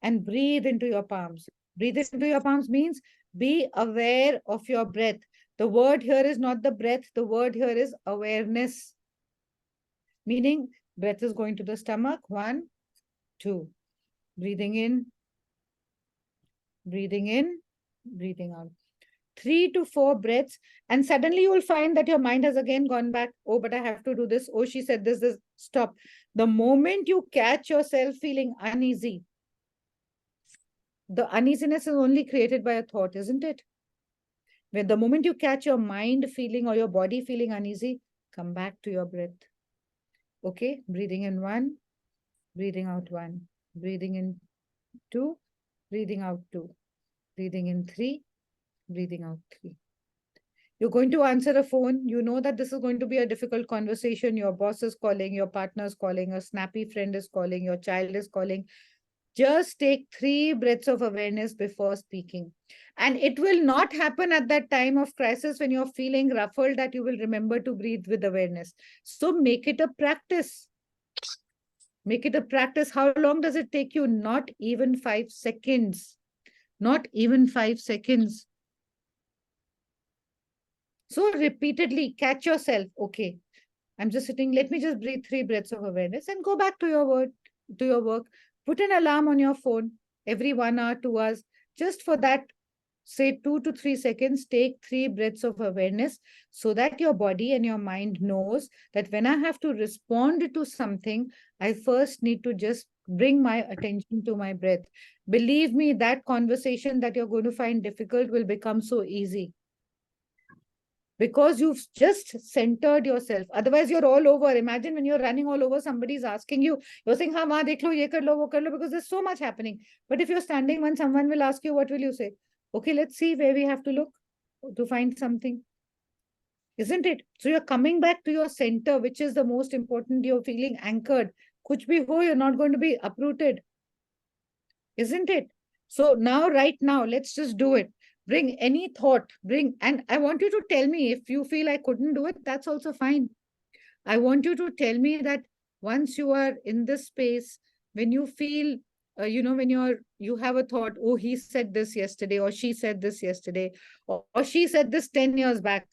and breathe into your palms. Breathe into your palms means be aware of your breath. The word here is not the breath. The word here is awareness. Meaning breath is going to the stomach. 1, 2. Breathing in, breathing out. 3 to 4 breaths. And suddenly you will find that your mind has again gone back. Oh, but I have to do this. Oh, she said this. Stop. The moment you catch yourself feeling uneasy, the uneasiness is only created by a thought, isn't it? When the moment you catch your mind feeling or your body feeling uneasy, come back to your breath. Okay, breathing in 1, breathing out 1, breathing in 2, breathing out 2, breathing in 3, breathing out 3. You're going to answer a phone. You know that this is going to be a difficult conversation. Your boss is calling, your partner is calling, a snappy friend is calling, your child is calling. Just take 3 breaths of awareness before speaking. And it will not happen at that time of crisis when you're feeling ruffled that you will remember to breathe with awareness. So make it a practice. Make it a practice. How long does it take you? Not even 5 seconds. Not even 5 seconds. So repeatedly catch yourself. Okay, I'm just sitting. Let me just breathe 3 breaths of awareness and go back to your work. Put an alarm on your phone every 1 hour, 2 hours, just for that, say 2 to 3 seconds, take 3 breaths of awareness so that your body and your mind knows that when I have to respond to something, I first need to just bring my attention to my breath. Believe me, that conversation that you're going to find difficult will become so easy. Because you've just centered yourself. Otherwise, you're all over. Imagine when you're running all over, somebody's asking you, you're saying, ha, ma, dekh lo, ye kar lo, wo kar lo, because there's so much happening. But if you're standing, when someone will ask you, what will you say? Okay, let's see where we have to look to find something. Isn't it? So you're coming back to your center, which is the most important. You're feeling anchored. Kuch bhi ho, you're not going to be uprooted. Isn't it? So now, right now, let's just do it. Bring any thought, and I want you to tell me if you feel I couldn't do it, that's also fine. I want you to tell me that once you are in this space, when you feel, when you have a thought, oh, he said this yesterday, or she said this yesterday, or she said this 10 years back,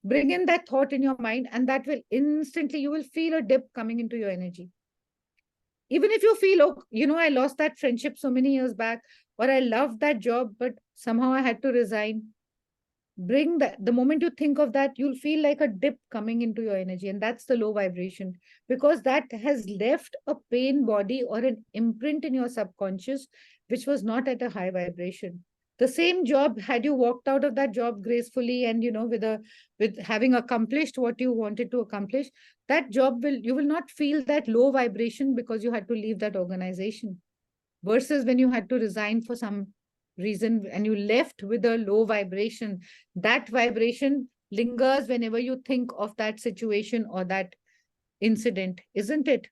bring in that thought in your mind, and that will instantly, you will feel a dip coming into your energy. Even if you feel, oh, I lost that friendship so many years back, or I loved that job, but somehow I had to resign. Bring that. The moment you think of that, you'll feel like a dip coming into your energy. And that's the low vibration, because that has left a pain body or an imprint in your subconscious, which was not at a high vibration. The same job, had you walked out of that job gracefully and, with having accomplished what you wanted to accomplish, that job you will not feel that low vibration because you had to leave that organization. Versus when you had to resign for some reason and you left with a low vibration, that vibration lingers whenever you think of that situation or that incident, isn't it?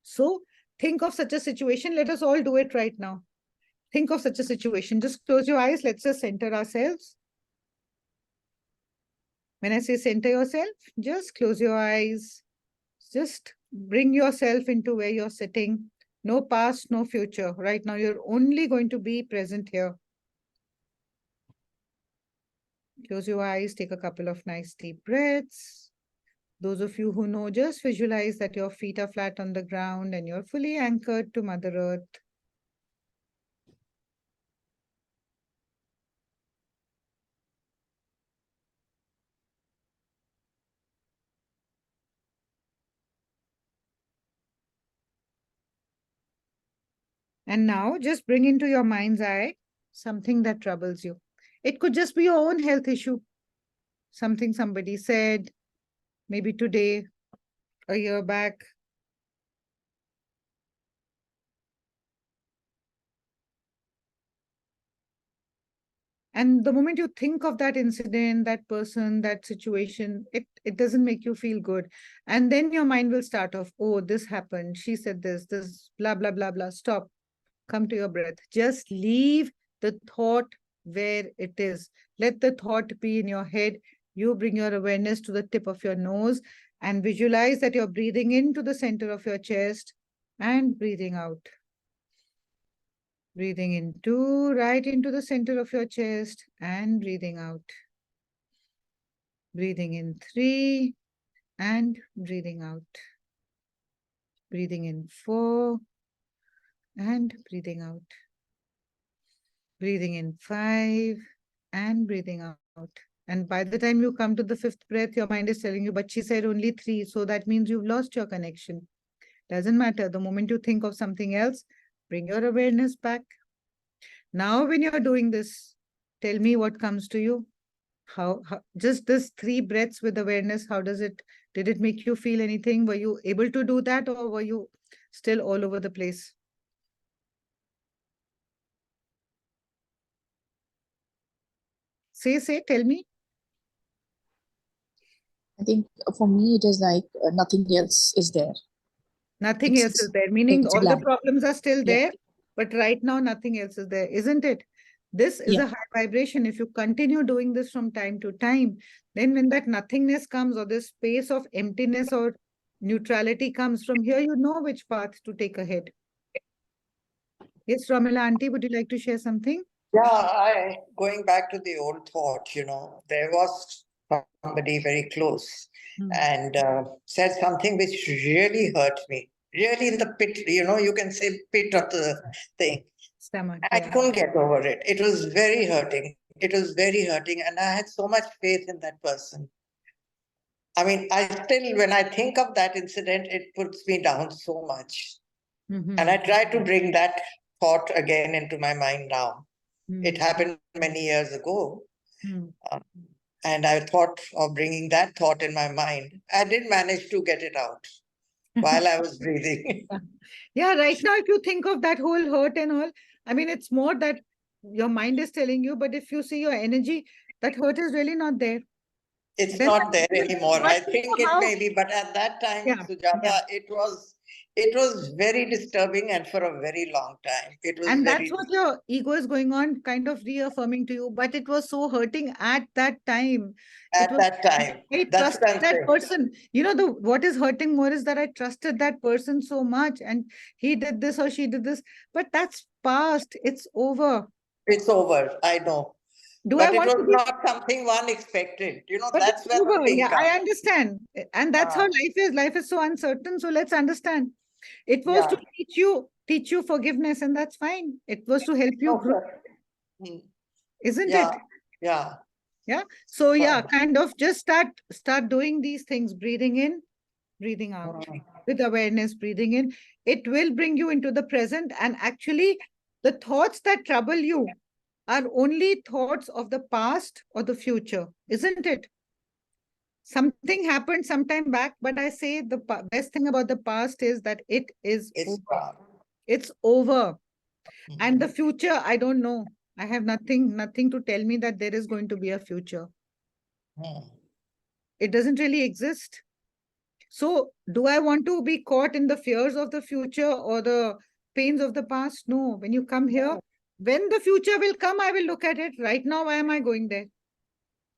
So think of such a situation. Let us all do it right now. Think of such a situation. Just close your eyes. Let's just center ourselves. When I say center yourself, just close your eyes. Just bring yourself into where you're sitting. No past, no future. Right now, you're only going to be present here. Close your eyes, take a couple of nice deep breaths. Those of you who know, just visualize that your feet are flat on the ground and you're fully anchored to Mother Earth. And now just bring into your mind's eye something that troubles you. It could just be your own health issue. Something somebody said, maybe today, a year back. And the moment you think of that incident, that person, that situation, it doesn't make you feel good. And then your mind will start off, oh, this happened. She said this, blah, blah, blah, blah. Stop. Come to your breath. Just leave the thought where it is. Let the thought be in your head. You bring your awareness to the tip of your nose and visualize that you're breathing into the center of your chest and breathing out. Breathing into, right into the center of your chest and breathing out. Breathing in 3 and breathing out. Breathing in 4 and breathing out. Breathing in 5 and breathing out. And by the time you come to the 5th breath, your mind is telling you, but she said only 3. So that means you've lost your connection. Doesn't matter. The moment you think of something else, bring your awareness back. Now, when you're doing this, tell me what comes to you. How just this 3 breaths with awareness, how did it make you feel anything? Were you able to do that, or were you still all over the place? Say, tell me. I think for me, it is like nothing else is there. Nothing else is there, meaning all the blank. problems are still Yeah. there, but right now nothing else is there, isn't it? This is Yeah. a high vibration. If you continue doing this from time to time, then when that nothingness comes, or this space of emptiness or neutrality comes, from here, you know which path to take ahead. Yes, Ramila auntie, would you like to share something? Yeah, going back to the old thought, there was somebody very close and said something which really hurt me, really in the pit, you can say pit of the thing. Stomach, I yeah. couldn't get over it. It was very hurting. It was very hurting. And I had so much faith in that person. I mean, when I think of that incident, it puts me down so much. And I try to bring that thought again into my mind now. It happened many years ago. And I thought of bringing that thought in my mind. I did manage to get it out while I was breathing. Yeah, right now, if you think of that whole hurt and all, I mean, it's more that your mind is telling you, but if you see your energy, that hurt is really not there. It's Then not there anymore. I you think know it how- may be, but at that time, Yeah, Sujata, yeah. it was very disturbing and for a very long time. It was And very that's what your ego is going on, kind of reaffirming to you. But it was so hurting at that time. at that time. I That's what trusted I'm that saying. person. You know, what is hurting more is that I trusted that person so much, and he did this or she did this. But that's past. It's over. It's over. I know. Do I But it want was to be? not something one expected. But That's it's where the over. thing Yeah, I comes. understand. And that's how life is. Life is so uncertain. So let's understand. It was to teach you forgiveness, and that's fine. It was to help you grow, isn't it? Yeah. Yeah. So yeah, kind of just start doing these things, breathing in, breathing out, with awareness, breathing in. It will bring you into the present. And actually, the thoughts that trouble you are only thoughts of the past or the future, isn't it? Something happened some time back, but I say the best thing about the past is that it's over. It's over. And the future, I don't know. I have nothing to tell me that there is going to be a future. It doesn't really exist. So do I want to be caught in the fears of the future or the pains of the past? No. When you come here, when the future will come, I will look at it. Right now, why am I going there?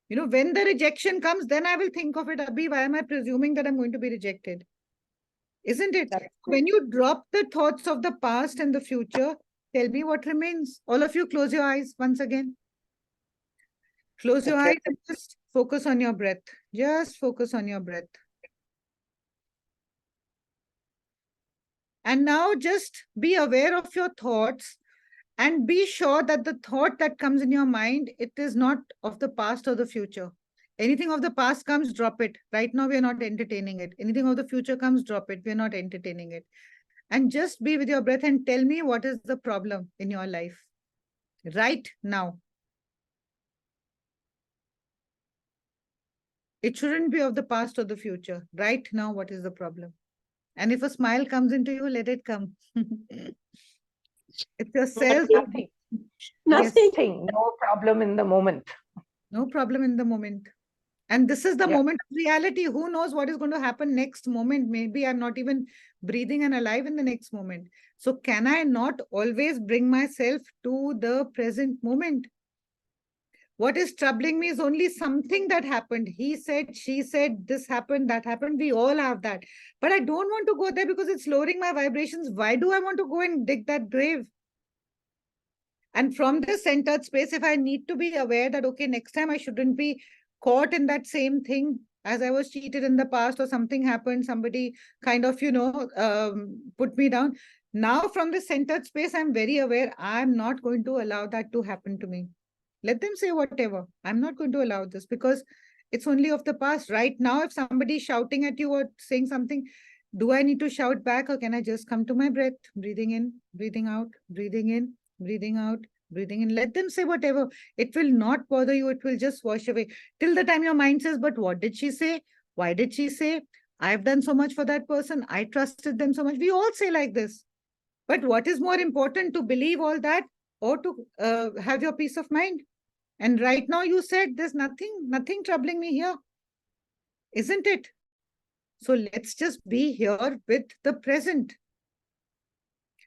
You know, when the rejection comes, then I will think of it, Abhi, why am I presuming that I'm going to be rejected? Isn't it? When you drop the thoughts of the past and the future, tell me what remains. All of you, close your eyes once again. Close your eyes and just focus on your breath. Just focus on your breath. And now just be aware of your thoughts and be sure that the thought that comes in your mind, it is not of the past or the future. Anything of the past comes, drop it. Right now, we are not entertaining it. Anything of the future comes, drop it. We are not entertaining it. And just be with your breath and tell me what is the problem in your life right now. It shouldn't be of the past or the future. Right now, what is the problem? And if a smile comes into you, let it come. It's yourself. Nothing. Nothing. No problem in the moment. No problem in the moment. And this is the moment of reality. Who knows what is going to happen next moment? Maybe I'm not even breathing and alive in the next moment. So can I not always bring myself to the present moment? What is troubling me is only something that happened. He said, she said, this happened, that happened. We all have that. But I don't want to go there because it's lowering my vibrations. Why do I want to go and dig that grave? And from this centered space, if I need to be aware that, okay, next time I shouldn't be caught in that same thing as I was cheated in the past or something happened, somebody kind of, put me down. Now from this centered space, I'm very aware I'm not going to allow that to happen to me. Let them say whatever. I'm not going to allow this because it's only of the past. Right now, if somebody is shouting at you or saying something, do I need to shout back or can I just come to my breath? Breathing in, breathing out, breathing in, breathing out, breathing in. Let them say whatever. It will not bother you. It will just wash away. Till the time your mind says, but what did she say? Why did she say? I've done so much for that person. I trusted them so much. We all say like this. But what is more important, to believe all that or to have your peace of mind? And right now you said there's nothing troubling me here. Isn't it? So let's just be here with the present.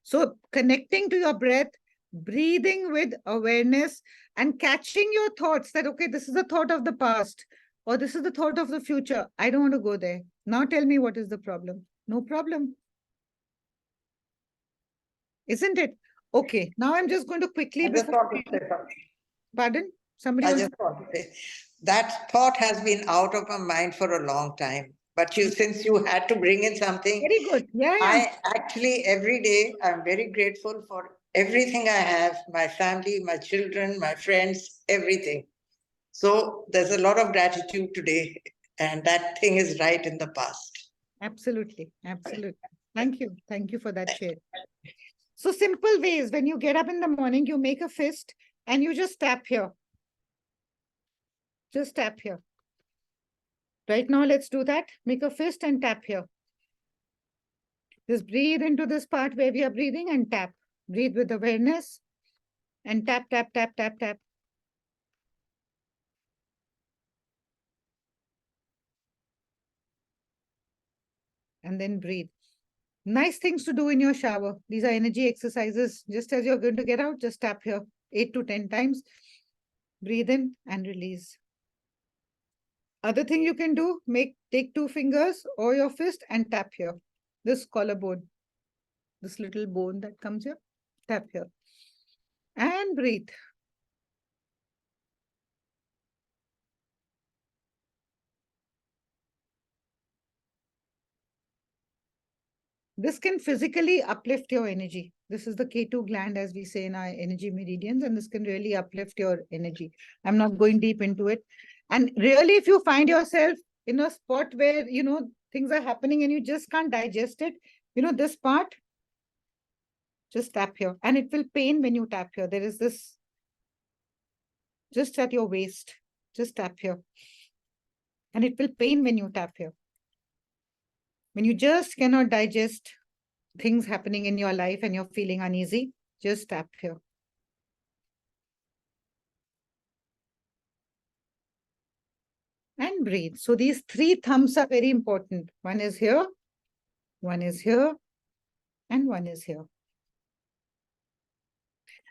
So connecting to your breath, breathing with awareness and catching your thoughts that, okay, this is the thought of the past or this is the thought of the future. I don't want to go there. Now tell me what is the problem. No problem. Isn't it? Okay, now I'm just going to quickly... I just want to say something. Pardon? Somebody I just want to say, that thought has been out of my mind for a long time. But since you had to bring in something... Very good. Yeah. I actually, every day, I'm very grateful for everything I have, my family, my children, my friends, everything. So there's a lot of gratitude today. And that thing is right in the past. Absolutely. Absolutely. Thank you. Thank you for that share. So simple ways, when you get up in the morning, you make a fist and you just tap here. Just tap here. Right now, let's do that. Make a fist and tap here. Just breathe into this part where we are breathing and tap. Breathe with awareness and tap, tap, tap, tap, tap. And then breathe. Nice things to do in your shower. These are energy exercises. Just as you're going to get out, just tap here 8 to 10 times. Breathe in and release. Other thing you can do, take 2 fingers or your fist and tap here. This collarbone, this little bone that comes here, tap here. And breathe. This can physically uplift your energy. This is the K2 gland, as we say in our energy meridians, and this can really uplift your energy. I'm not going deep into it. And really, if you find yourself in a spot where, things are happening and you just can't digest it, this part, just tap here. And it will pain when you tap here. There is this, just at your waist, just tap here. And it will pain when you tap here. When you just cannot digest things happening in your life and you're feeling uneasy, just tap here. And breathe. So these 3 thumbs are very important. One is here, one is here, and one is here.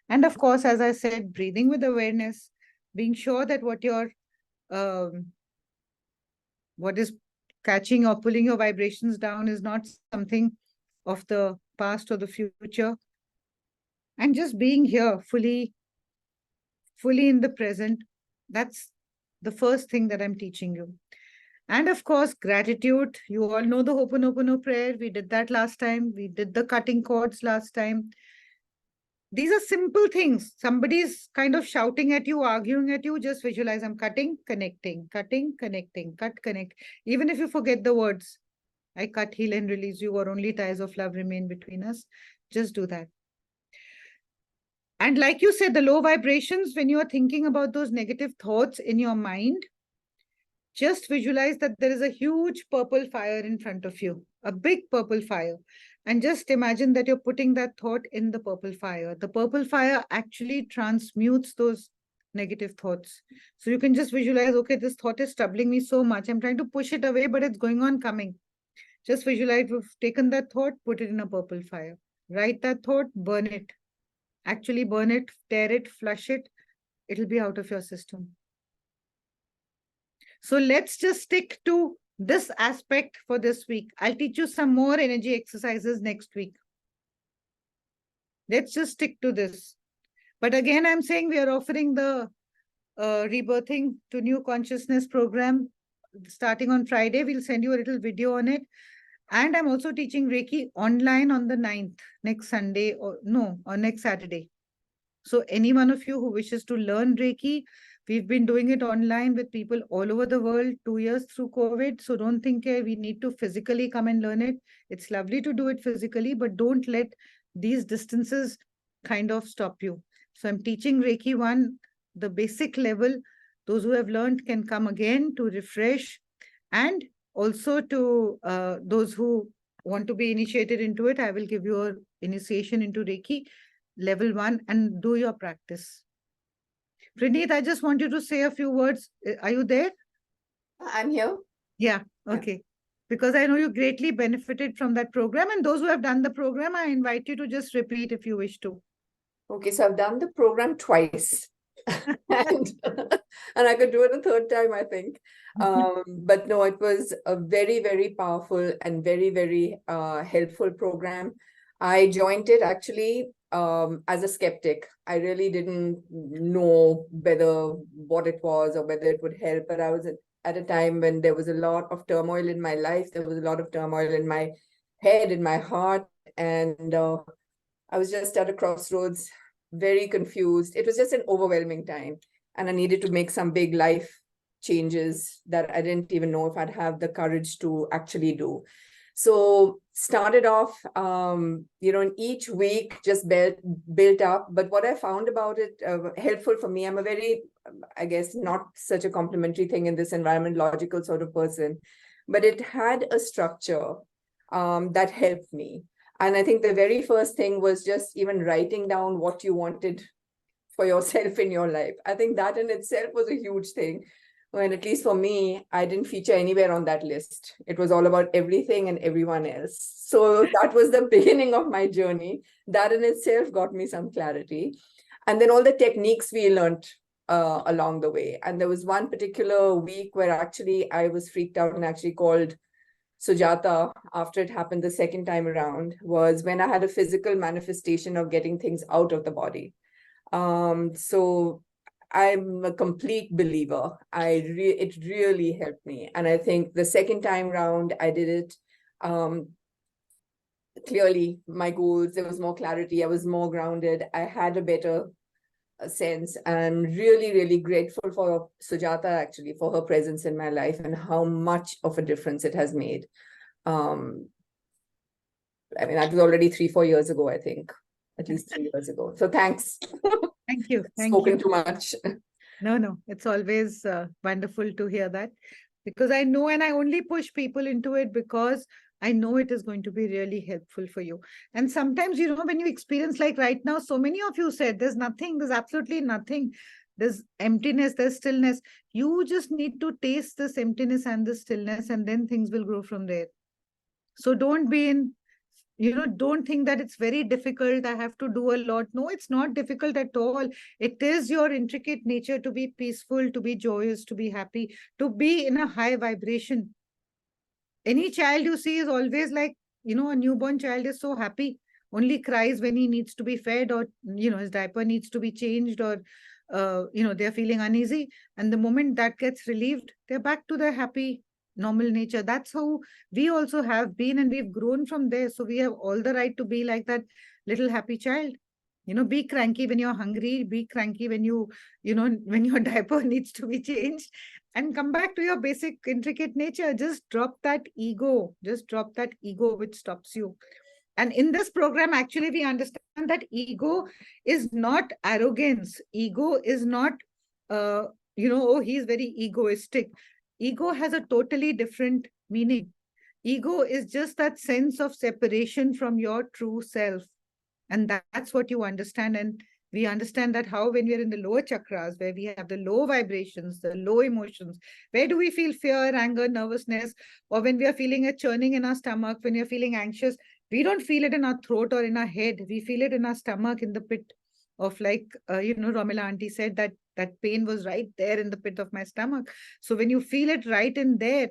And of course, as I said, breathing with awareness, being sure that what you're what is catching or pulling your vibrations down is not something of the past or the future. And just being here fully in the present, that's the first thing that I'm teaching you. And of course, gratitude. You all know the Ho'oponopono prayer. We did that last time. We did the cutting cords last time. These are simple things. Somebody's kind of shouting at you, arguing at you. Just visualize, I'm cutting, connecting, cutting, connecting, cut, connect. Even if you forget the words, I cut, heal, and release you, or only ties of love remain between us. Just do that. And like you said, the low vibrations, when you are thinking about those negative thoughts in your mind, just visualize that there is a huge purple fire in front of you, a big purple fire. And just imagine that you're putting that thought in the purple fire. The purple fire actually transmutes those negative thoughts. So you can just visualize, okay, this thought is troubling me so much. I'm trying to push it away, but it's going on coming. Just visualize, we've taken that thought, put it in a purple fire. Write that thought, burn it. Actually burn it, tear it, flush it. It'll be out of your system. So let's just stick to this aspect for this week. I'll teach you some more energy exercises next week. Let's just stick to this. But again, I'm saying we are offering the Rebirthing to New Consciousness program starting on Friday. We'll send you a little video on it. And I'm also teaching Reiki online on the 9th, next Sunday, or next Saturday. So any one of you who wishes to learn Reiki, we've been doing it online with people all over the world, 2 years through COVID. So don't think we need to physically come and learn it. It's lovely to do it physically, but don't let these distances kind of stop you. So I'm teaching Reiki 1, the basic level. Those who have learned can come again to refresh, and also to those who want to be initiated into it, I will give you an initiation into Reiki level 1 and do your practice. Praneeth, I just want you to say a few words. Are you there? I'm here. Yeah, okay. Yeah. Because I know you greatly benefited from that program, and those who have done the program, I invite you to just repeat if you wish to. Okay, so I've done the program twice. and I could do it a third time, I think. But no, it was a very, very powerful and very, very helpful program. I joined it actually as a skeptic. I really didn't know what it was or whether it would help, but I was at a time when there was a lot of turmoil in my life. There was a lot of turmoil in my head, in my heart, and I was just at a crossroads, very confused. It was just an overwhelming time, and I needed to make some big life changes that I didn't even know if I'd have the courage to actually do. So started off, in each week just built up. But what I found about it helpful for me, I'm a very, I guess, not such a complimentary thing in this environment, logical sort of person, but it had a structure that helped me. And I think the very first thing was just even writing down what you wanted for yourself in your life. I think that in itself was a huge thing. When at least for me, I didn't feature anywhere on that list. It was all about everything and everyone else. So that was the beginning of my journey. That in itself got me some clarity. And then all the techniques we learned along the way. And there was one particular week where actually I was freaked out and actually called Sujata after it happened the second time around, was when I had a physical manifestation of getting things out of the body. So I'm a complete believer. It really helped me. And I think the second time round, I did it. Clearly, my goals, there was more clarity. I was more grounded. I had a better sense. I'm really, really grateful for Sujata, actually, for her presence in my life and how much of a difference it has made. I mean, that was already 3-4 years ago, I think. At least 3 years ago. So thanks. Thank you. Spoken too much. No. It's always wonderful to hear that, because I know, and I only push people into it because I know it is going to be really helpful for you. And sometimes, when you experience, like right now, so many of you said there's absolutely nothing. There's emptiness, there's stillness. You just need to taste this emptiness and the stillness, and then things will grow from there. So don't be in don't think that it's very difficult. I have to do a lot. No, it's not difficult at all. It is your intricate nature to be peaceful, to be joyous, to be happy, to be in a high vibration. Any child you see is always like, a newborn child is so happy, only cries when he needs to be fed, or, his diaper needs to be changed, or, they're feeling uneasy. And the moment that gets relieved, they're back to their happy, normal nature. That's how we also have been, and we've grown from there. So we have all the right to be like that little happy child. Be cranky when you're hungry, be cranky when when your diaper needs to be changed, and come back to your basic intricate nature. Just drop that ego. Just drop that ego which stops you. And in this program, actually, we understand that ego is not arrogance. Ego is not, oh, he's very egoistic. Ego has a totally different meaning. Ego is just that sense of separation from your true self. And that's what you understand. And we understand that how when we are in the lower chakras, where we have the low vibrations, the low emotions, where do we feel fear, anger, nervousness, or when we are feeling a churning in our stomach, when you're feeling anxious, we don't feel it in our throat or in our head. We feel it in our stomach, in the pit of, like, Romila auntie said that pain was right there in the pit of my stomach. So when you feel it right in there,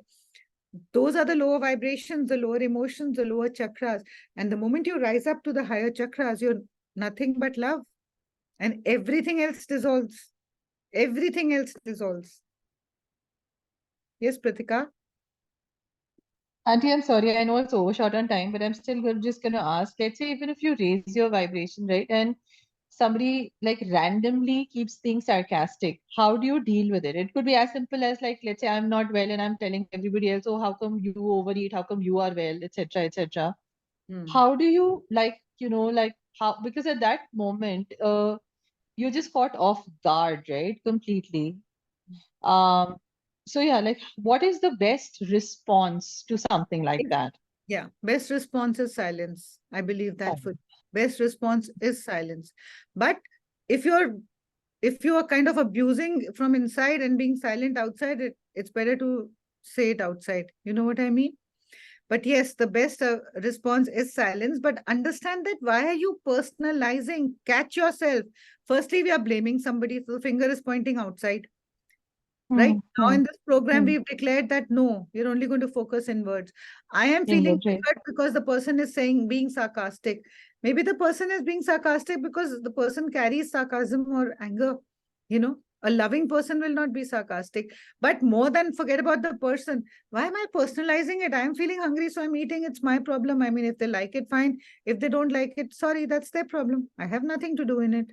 those are the lower vibrations, the lower emotions, the lower chakras. And the moment you rise up to the higher chakras, you're nothing but love. And everything else dissolves. Everything else dissolves. Yes, Pratika? Auntie, I'm sorry, I know it's overshot on time, but I'm still just going to ask. Let's say even if you raise your vibration, right, and somebody like randomly keeps being sarcastic, how do you deal with it? It could be as simple as, like, let's say I'm not well and I'm telling everybody else, oh, how come you overeat? How come you are well, etc., etc. How do you, how, because at that moment, you're just caught off guard, right? Completely. So yeah, like, what is the best response to something like that? Yeah, best response is silence. I believe that for best response is silence. But if you are kind of abusing from inside and being silent outside, it's better to say it outside. You know what I mean? But yes, the best response is silence. But understand that why are you personalizing? Catch yourself. Firstly, we are blaming somebody, so the finger is pointing outside. Right now in this program, we've declared that no, you're only going to focus inwards. I am feeling triggered because the person is being sarcastic. Maybe the person is being sarcastic because the person carries sarcasm or anger. A loving person will not be sarcastic. But more than forget about the person, why am I personalizing it? I'm feeling hungry, so I'm eating. It's my problem. I mean, if they like it, fine. If they don't like it, sorry, that's their problem. I have nothing to do in it.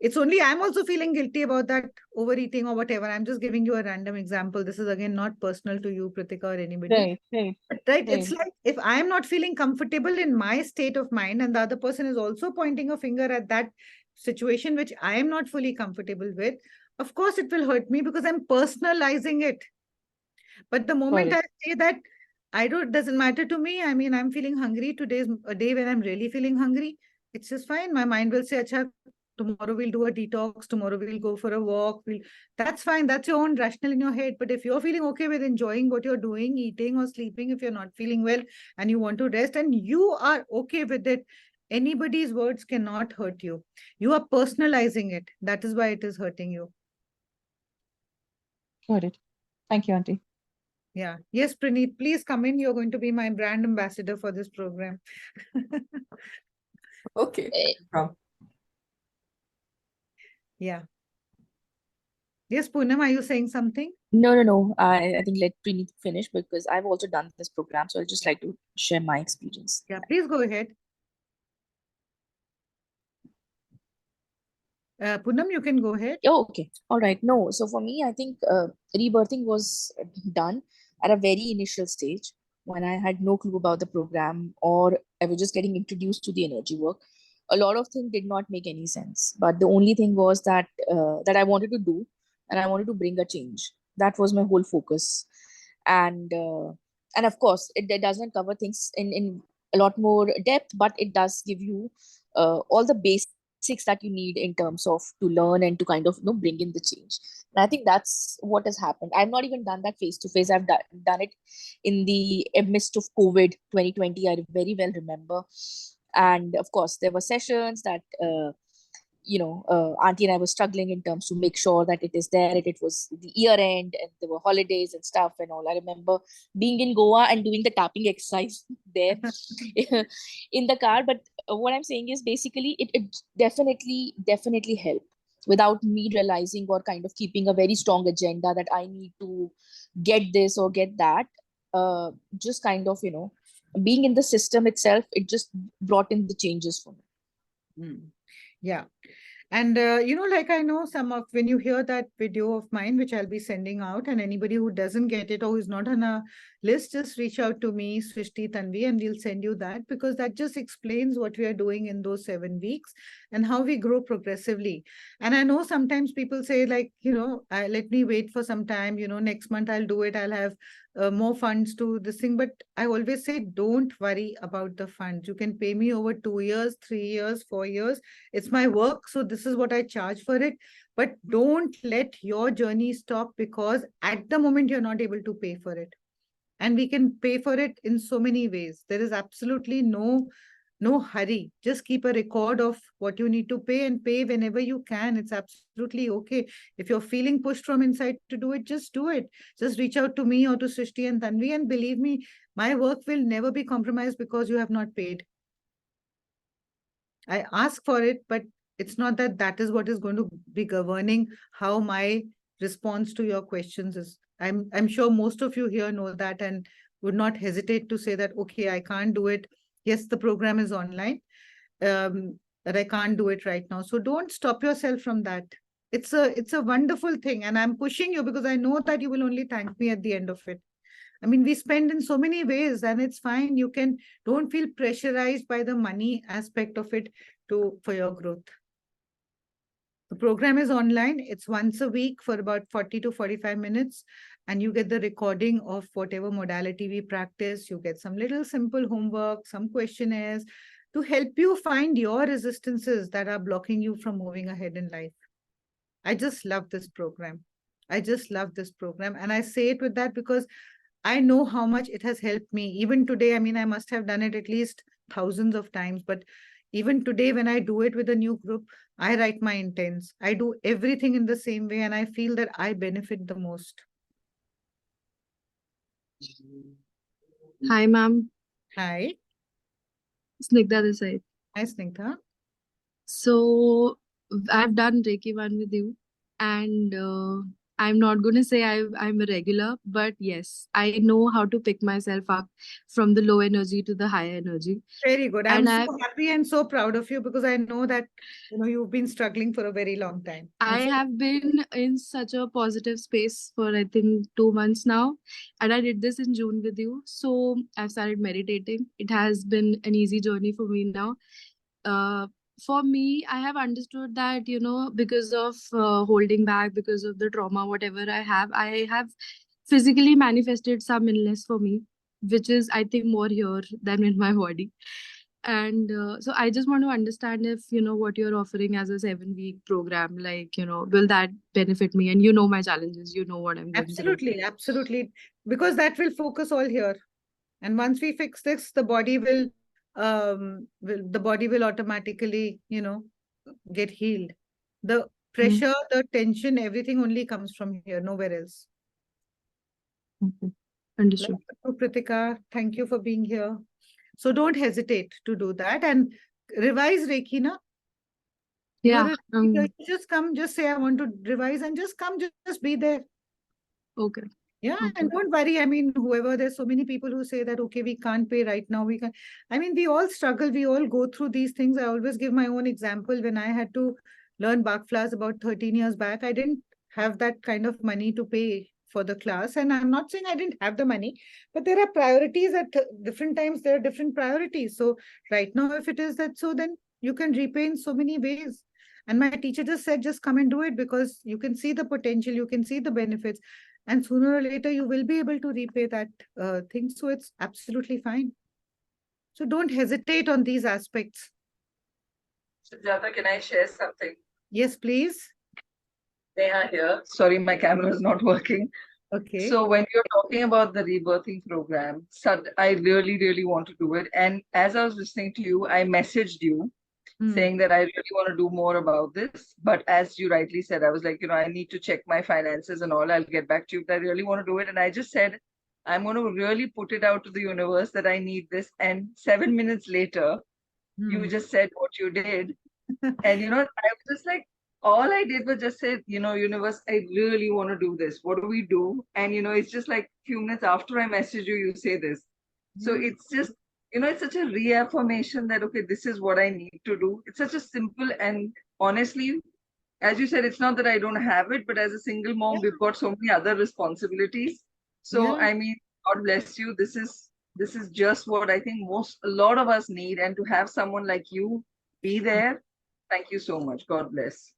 It's only I'm also feeling guilty about that overeating or whatever. I'm just giving you a random example. This is again not personal to you, Pratika, or anybody. Right. It's like if I'm not feeling comfortable in my state of mind and the other person is also pointing a finger at that situation which I am not fully comfortable with, of course it will hurt me because I'm personalizing it. But the moment I say that it doesn't matter to me. I mean, I'm feeling hungry. Today's a day when I'm really feeling hungry. It's just fine. My mind will say, Acha, tomorrow we'll do a detox. Tomorrow we'll go for a walk. That's fine. That's your own rationale in your head. But if you're feeling okay with enjoying what you're doing, eating or sleeping, if you're not feeling well and you want to rest and you are okay with it, anybody's words cannot hurt you. You are personalizing it. That is why it is hurting you. Got it. Thank you, Auntie. Yeah. Yes, Praneet, please come in. You're going to be my brand ambassador for this program. Okay. Yeah. Yes, Poonam, are you saying something? No. I think let Preet finish because I've also done this program. So I'll just like to share my experience. Yeah, please go ahead. Poonam, you can go ahead. Oh, okay. All right. No. So for me, I think rebirthing was done at a very initial stage when I had no clue about the program or I was just getting introduced to the energy work. A lot of things did not make any sense. But the only thing was that that I wanted to do and I wanted to bring a change. That was my whole focus. And of course, it doesn't cover things in a lot more depth, but it does give you all the basics basics that you need in terms of to learn and to kind of bring in the change. And I think that's what has happened. I've not even done that face to face. I've done it in the midst of COVID 2020. I very well remember. And of course, there were sessions that Auntie and I were struggling in terms to make sure that it is there. It was the year end and there were holidays and stuff and all. I remember being in Goa and doing the tapping exercise there in the car. But what I'm saying is basically it definitely helped without me realizing or kind of keeping a very strong agenda that I need to get this or get that. Just kind of, being in the system itself, it just brought in the changes for me. Yeah. And, like I know some of, when you hear that video of mine, which I'll be sending out, and anybody who doesn't get it or who's not on a list, just reach out to me, Srishti, Tanvi, and we'll send you that, because that just explains what we are doing in those 7 weeks and how we grow progressively. And I know sometimes people say like, let me wait for some time, next month I'll do it. I'll have more funds to this thing. But I always say, don't worry about the funds. You can pay me over 2 years, 3 years, 4 years. It's my work. So this is what I charge for it. But don't let your journey stop because at the moment you're not able to pay for it. And we can pay for it in so many ways. There is absolutely no hurry. Just keep a record of what you need to pay and pay whenever you can. It's absolutely okay. If you're feeling pushed from inside to do it, just do it. Just reach out to me or to Srishti and Tanvi, and believe me, my work will never be compromised because you have not paid. I ask for it, but it's not that is what is going to be governing how my response to your questions is. I'm sure most of you here know that and would not hesitate to say that, okay, I can't do it. Yes, the program is online, but I can't do it right now. So don't stop yourself from that. It's a wonderful thing. And I'm pushing you because I know that you will only thank me at the end of it. I mean, we spend in so many ways and it's fine. Don't feel pressurized by the money aspect of it for your growth. The program is online. It's once a week for about 40 to 45 minutes. And you get the recording of whatever modality we practice. You get some little simple homework, some questionnaires to help you find your resistances that are blocking you from moving ahead in life. I just love this program. I just love this program. And I say it with that because I know how much it has helped me. Even today, I mean, I must have done it at least thousands of times, but even today, when I do it with a new group, I write my intents. I do everything in the same way, and I feel that I benefit the most. Hi, ma'am. Hi. Snigdha this side. Hi, Snigdha. So I've done Reiki 1 with you, and I'm not going to say I'm a regular, but yes, I know how to pick myself up from the low energy to the high energy. Very good. I'm so happy and so proud of you because I know that you've been struggling for a very long time. I have been in such a positive space for I think 2 months now, and I did this in June with you. So I've started meditating. It has been an easy journey for me now. For me, I have understood that, because of holding back, because of the trauma, whatever I have physically manifested some illness for me, which is, I think, more here than in my body. And so I just want to understand if, what you're offering as a 7-week program, like, will that benefit me? And my challenges, what I'm going through. Absolutely. Because that will focus all here. And once we fix this, the body will automatically, get healed. The pressure, the tension, everything only comes from here, nowhere else. Okay. Understood. Kritika, thank you for being here. So don't hesitate to do that and revise Reiki, na? Yeah. Just come, just say, I want to revise and just come, just be there. Okay. Yeah, Okay. and don't worry. I mean, there's so many people who say that, okay, we can't pay right now. I mean, we all struggle. We all go through these things. I always give my own example. When I had to learn Bach flowers about 13 years back, I didn't have that kind of money to pay for the class. And I'm not saying I didn't have the money, but there are priorities at different times. There are different priorities. So right now, if it is that, so then you can repay in so many ways. And my teacher just said, just come and do it because you can see the potential, you can see the benefits. And sooner or later, you will be able to repay that thing. So it's absolutely fine. So don't hesitate on these aspects. Sujata, can I share something? Yes, please. Neha here. Sorry, my camera is not working. Okay. So when you're talking about the rebirthing program, I really, really want to do it. And as I was listening to you, I messaged you saying that I really want to do more about this. But as you rightly said, I was like, I need to check my finances and all. I'll get back to you, but I really want to do it. And I just said, I'm going to really put it out to the universe that I need this. And 7 minutes later, you just said what you did. And, I was just like, all I did was just say, universe, I really want to do this. What do we do? And, it's just like a few minutes after I message you, you say this. So it's just, it's such a reaffirmation that, okay, this is what I need to do. It's such a simple, and honestly, as you said, it's not that I don't have it, but as a single mom, we've got so many other responsibilities. So, I mean, God bless you. This is just what I think a lot of us need. And to have someone like you be there, thank you so much. God bless.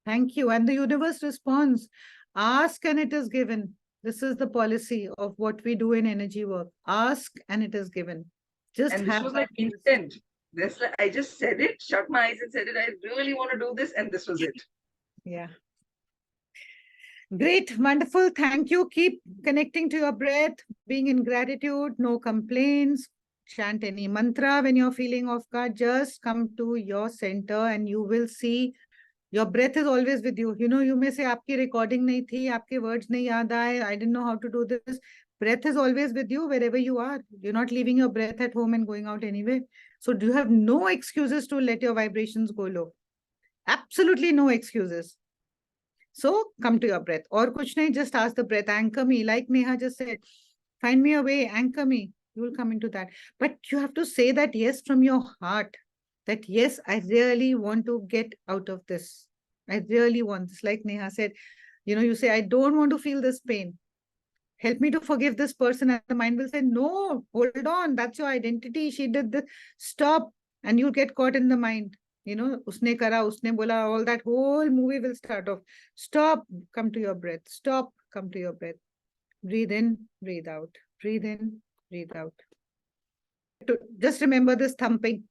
Thank you. And the universe responds, ask and it is given. This is the policy of what we do in energy work. Ask and it is given. And this was like instant. I just said it, shut my eyes and said it. I really want to do this. And this was it. Yeah. Great. Wonderful. Thank you. Keep connecting to your breath, being in gratitude, no complaints. Chant any mantra when you're feeling off guard. Just come to your center and you will see your breath is always with you. You may say, aapki recording nahi thi, aapke words nahi yaad aaye, I didn't know how to do this. Breath is always with you wherever you are. You're not leaving your breath at home and going out anyway. So do you have no excuses to let your vibrations go low? Absolutely no excuses. So come to your breath. Or kuch nahi, just ask the breath, anchor me. Like Neha just said, find me a way, anchor me. You will come into that. But you have to say that yes from your heart. That yes, I really want to get out of this. I really want this. Like Neha said, you say, I don't want to feel this pain. Help me to forgive this person. And the mind will say, no, hold on. That's your identity. She did this. Stop. And you'll get caught in the mind. Usne kara, usne bola, all that whole movie will start off. Stop. Come to your breath. Stop. Come to your breath. Breathe in, breathe out. Breathe in, breathe out. Just remember this thumping.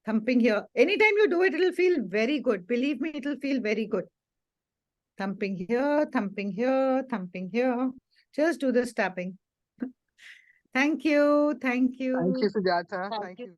Thumping here. Anytime you do it, it'll feel very good. Believe me, it'll feel very good. Thumping here, thumping here, thumping here. Just do this tapping. Thank you. Thank you. Thank you, Sujata. Thank you.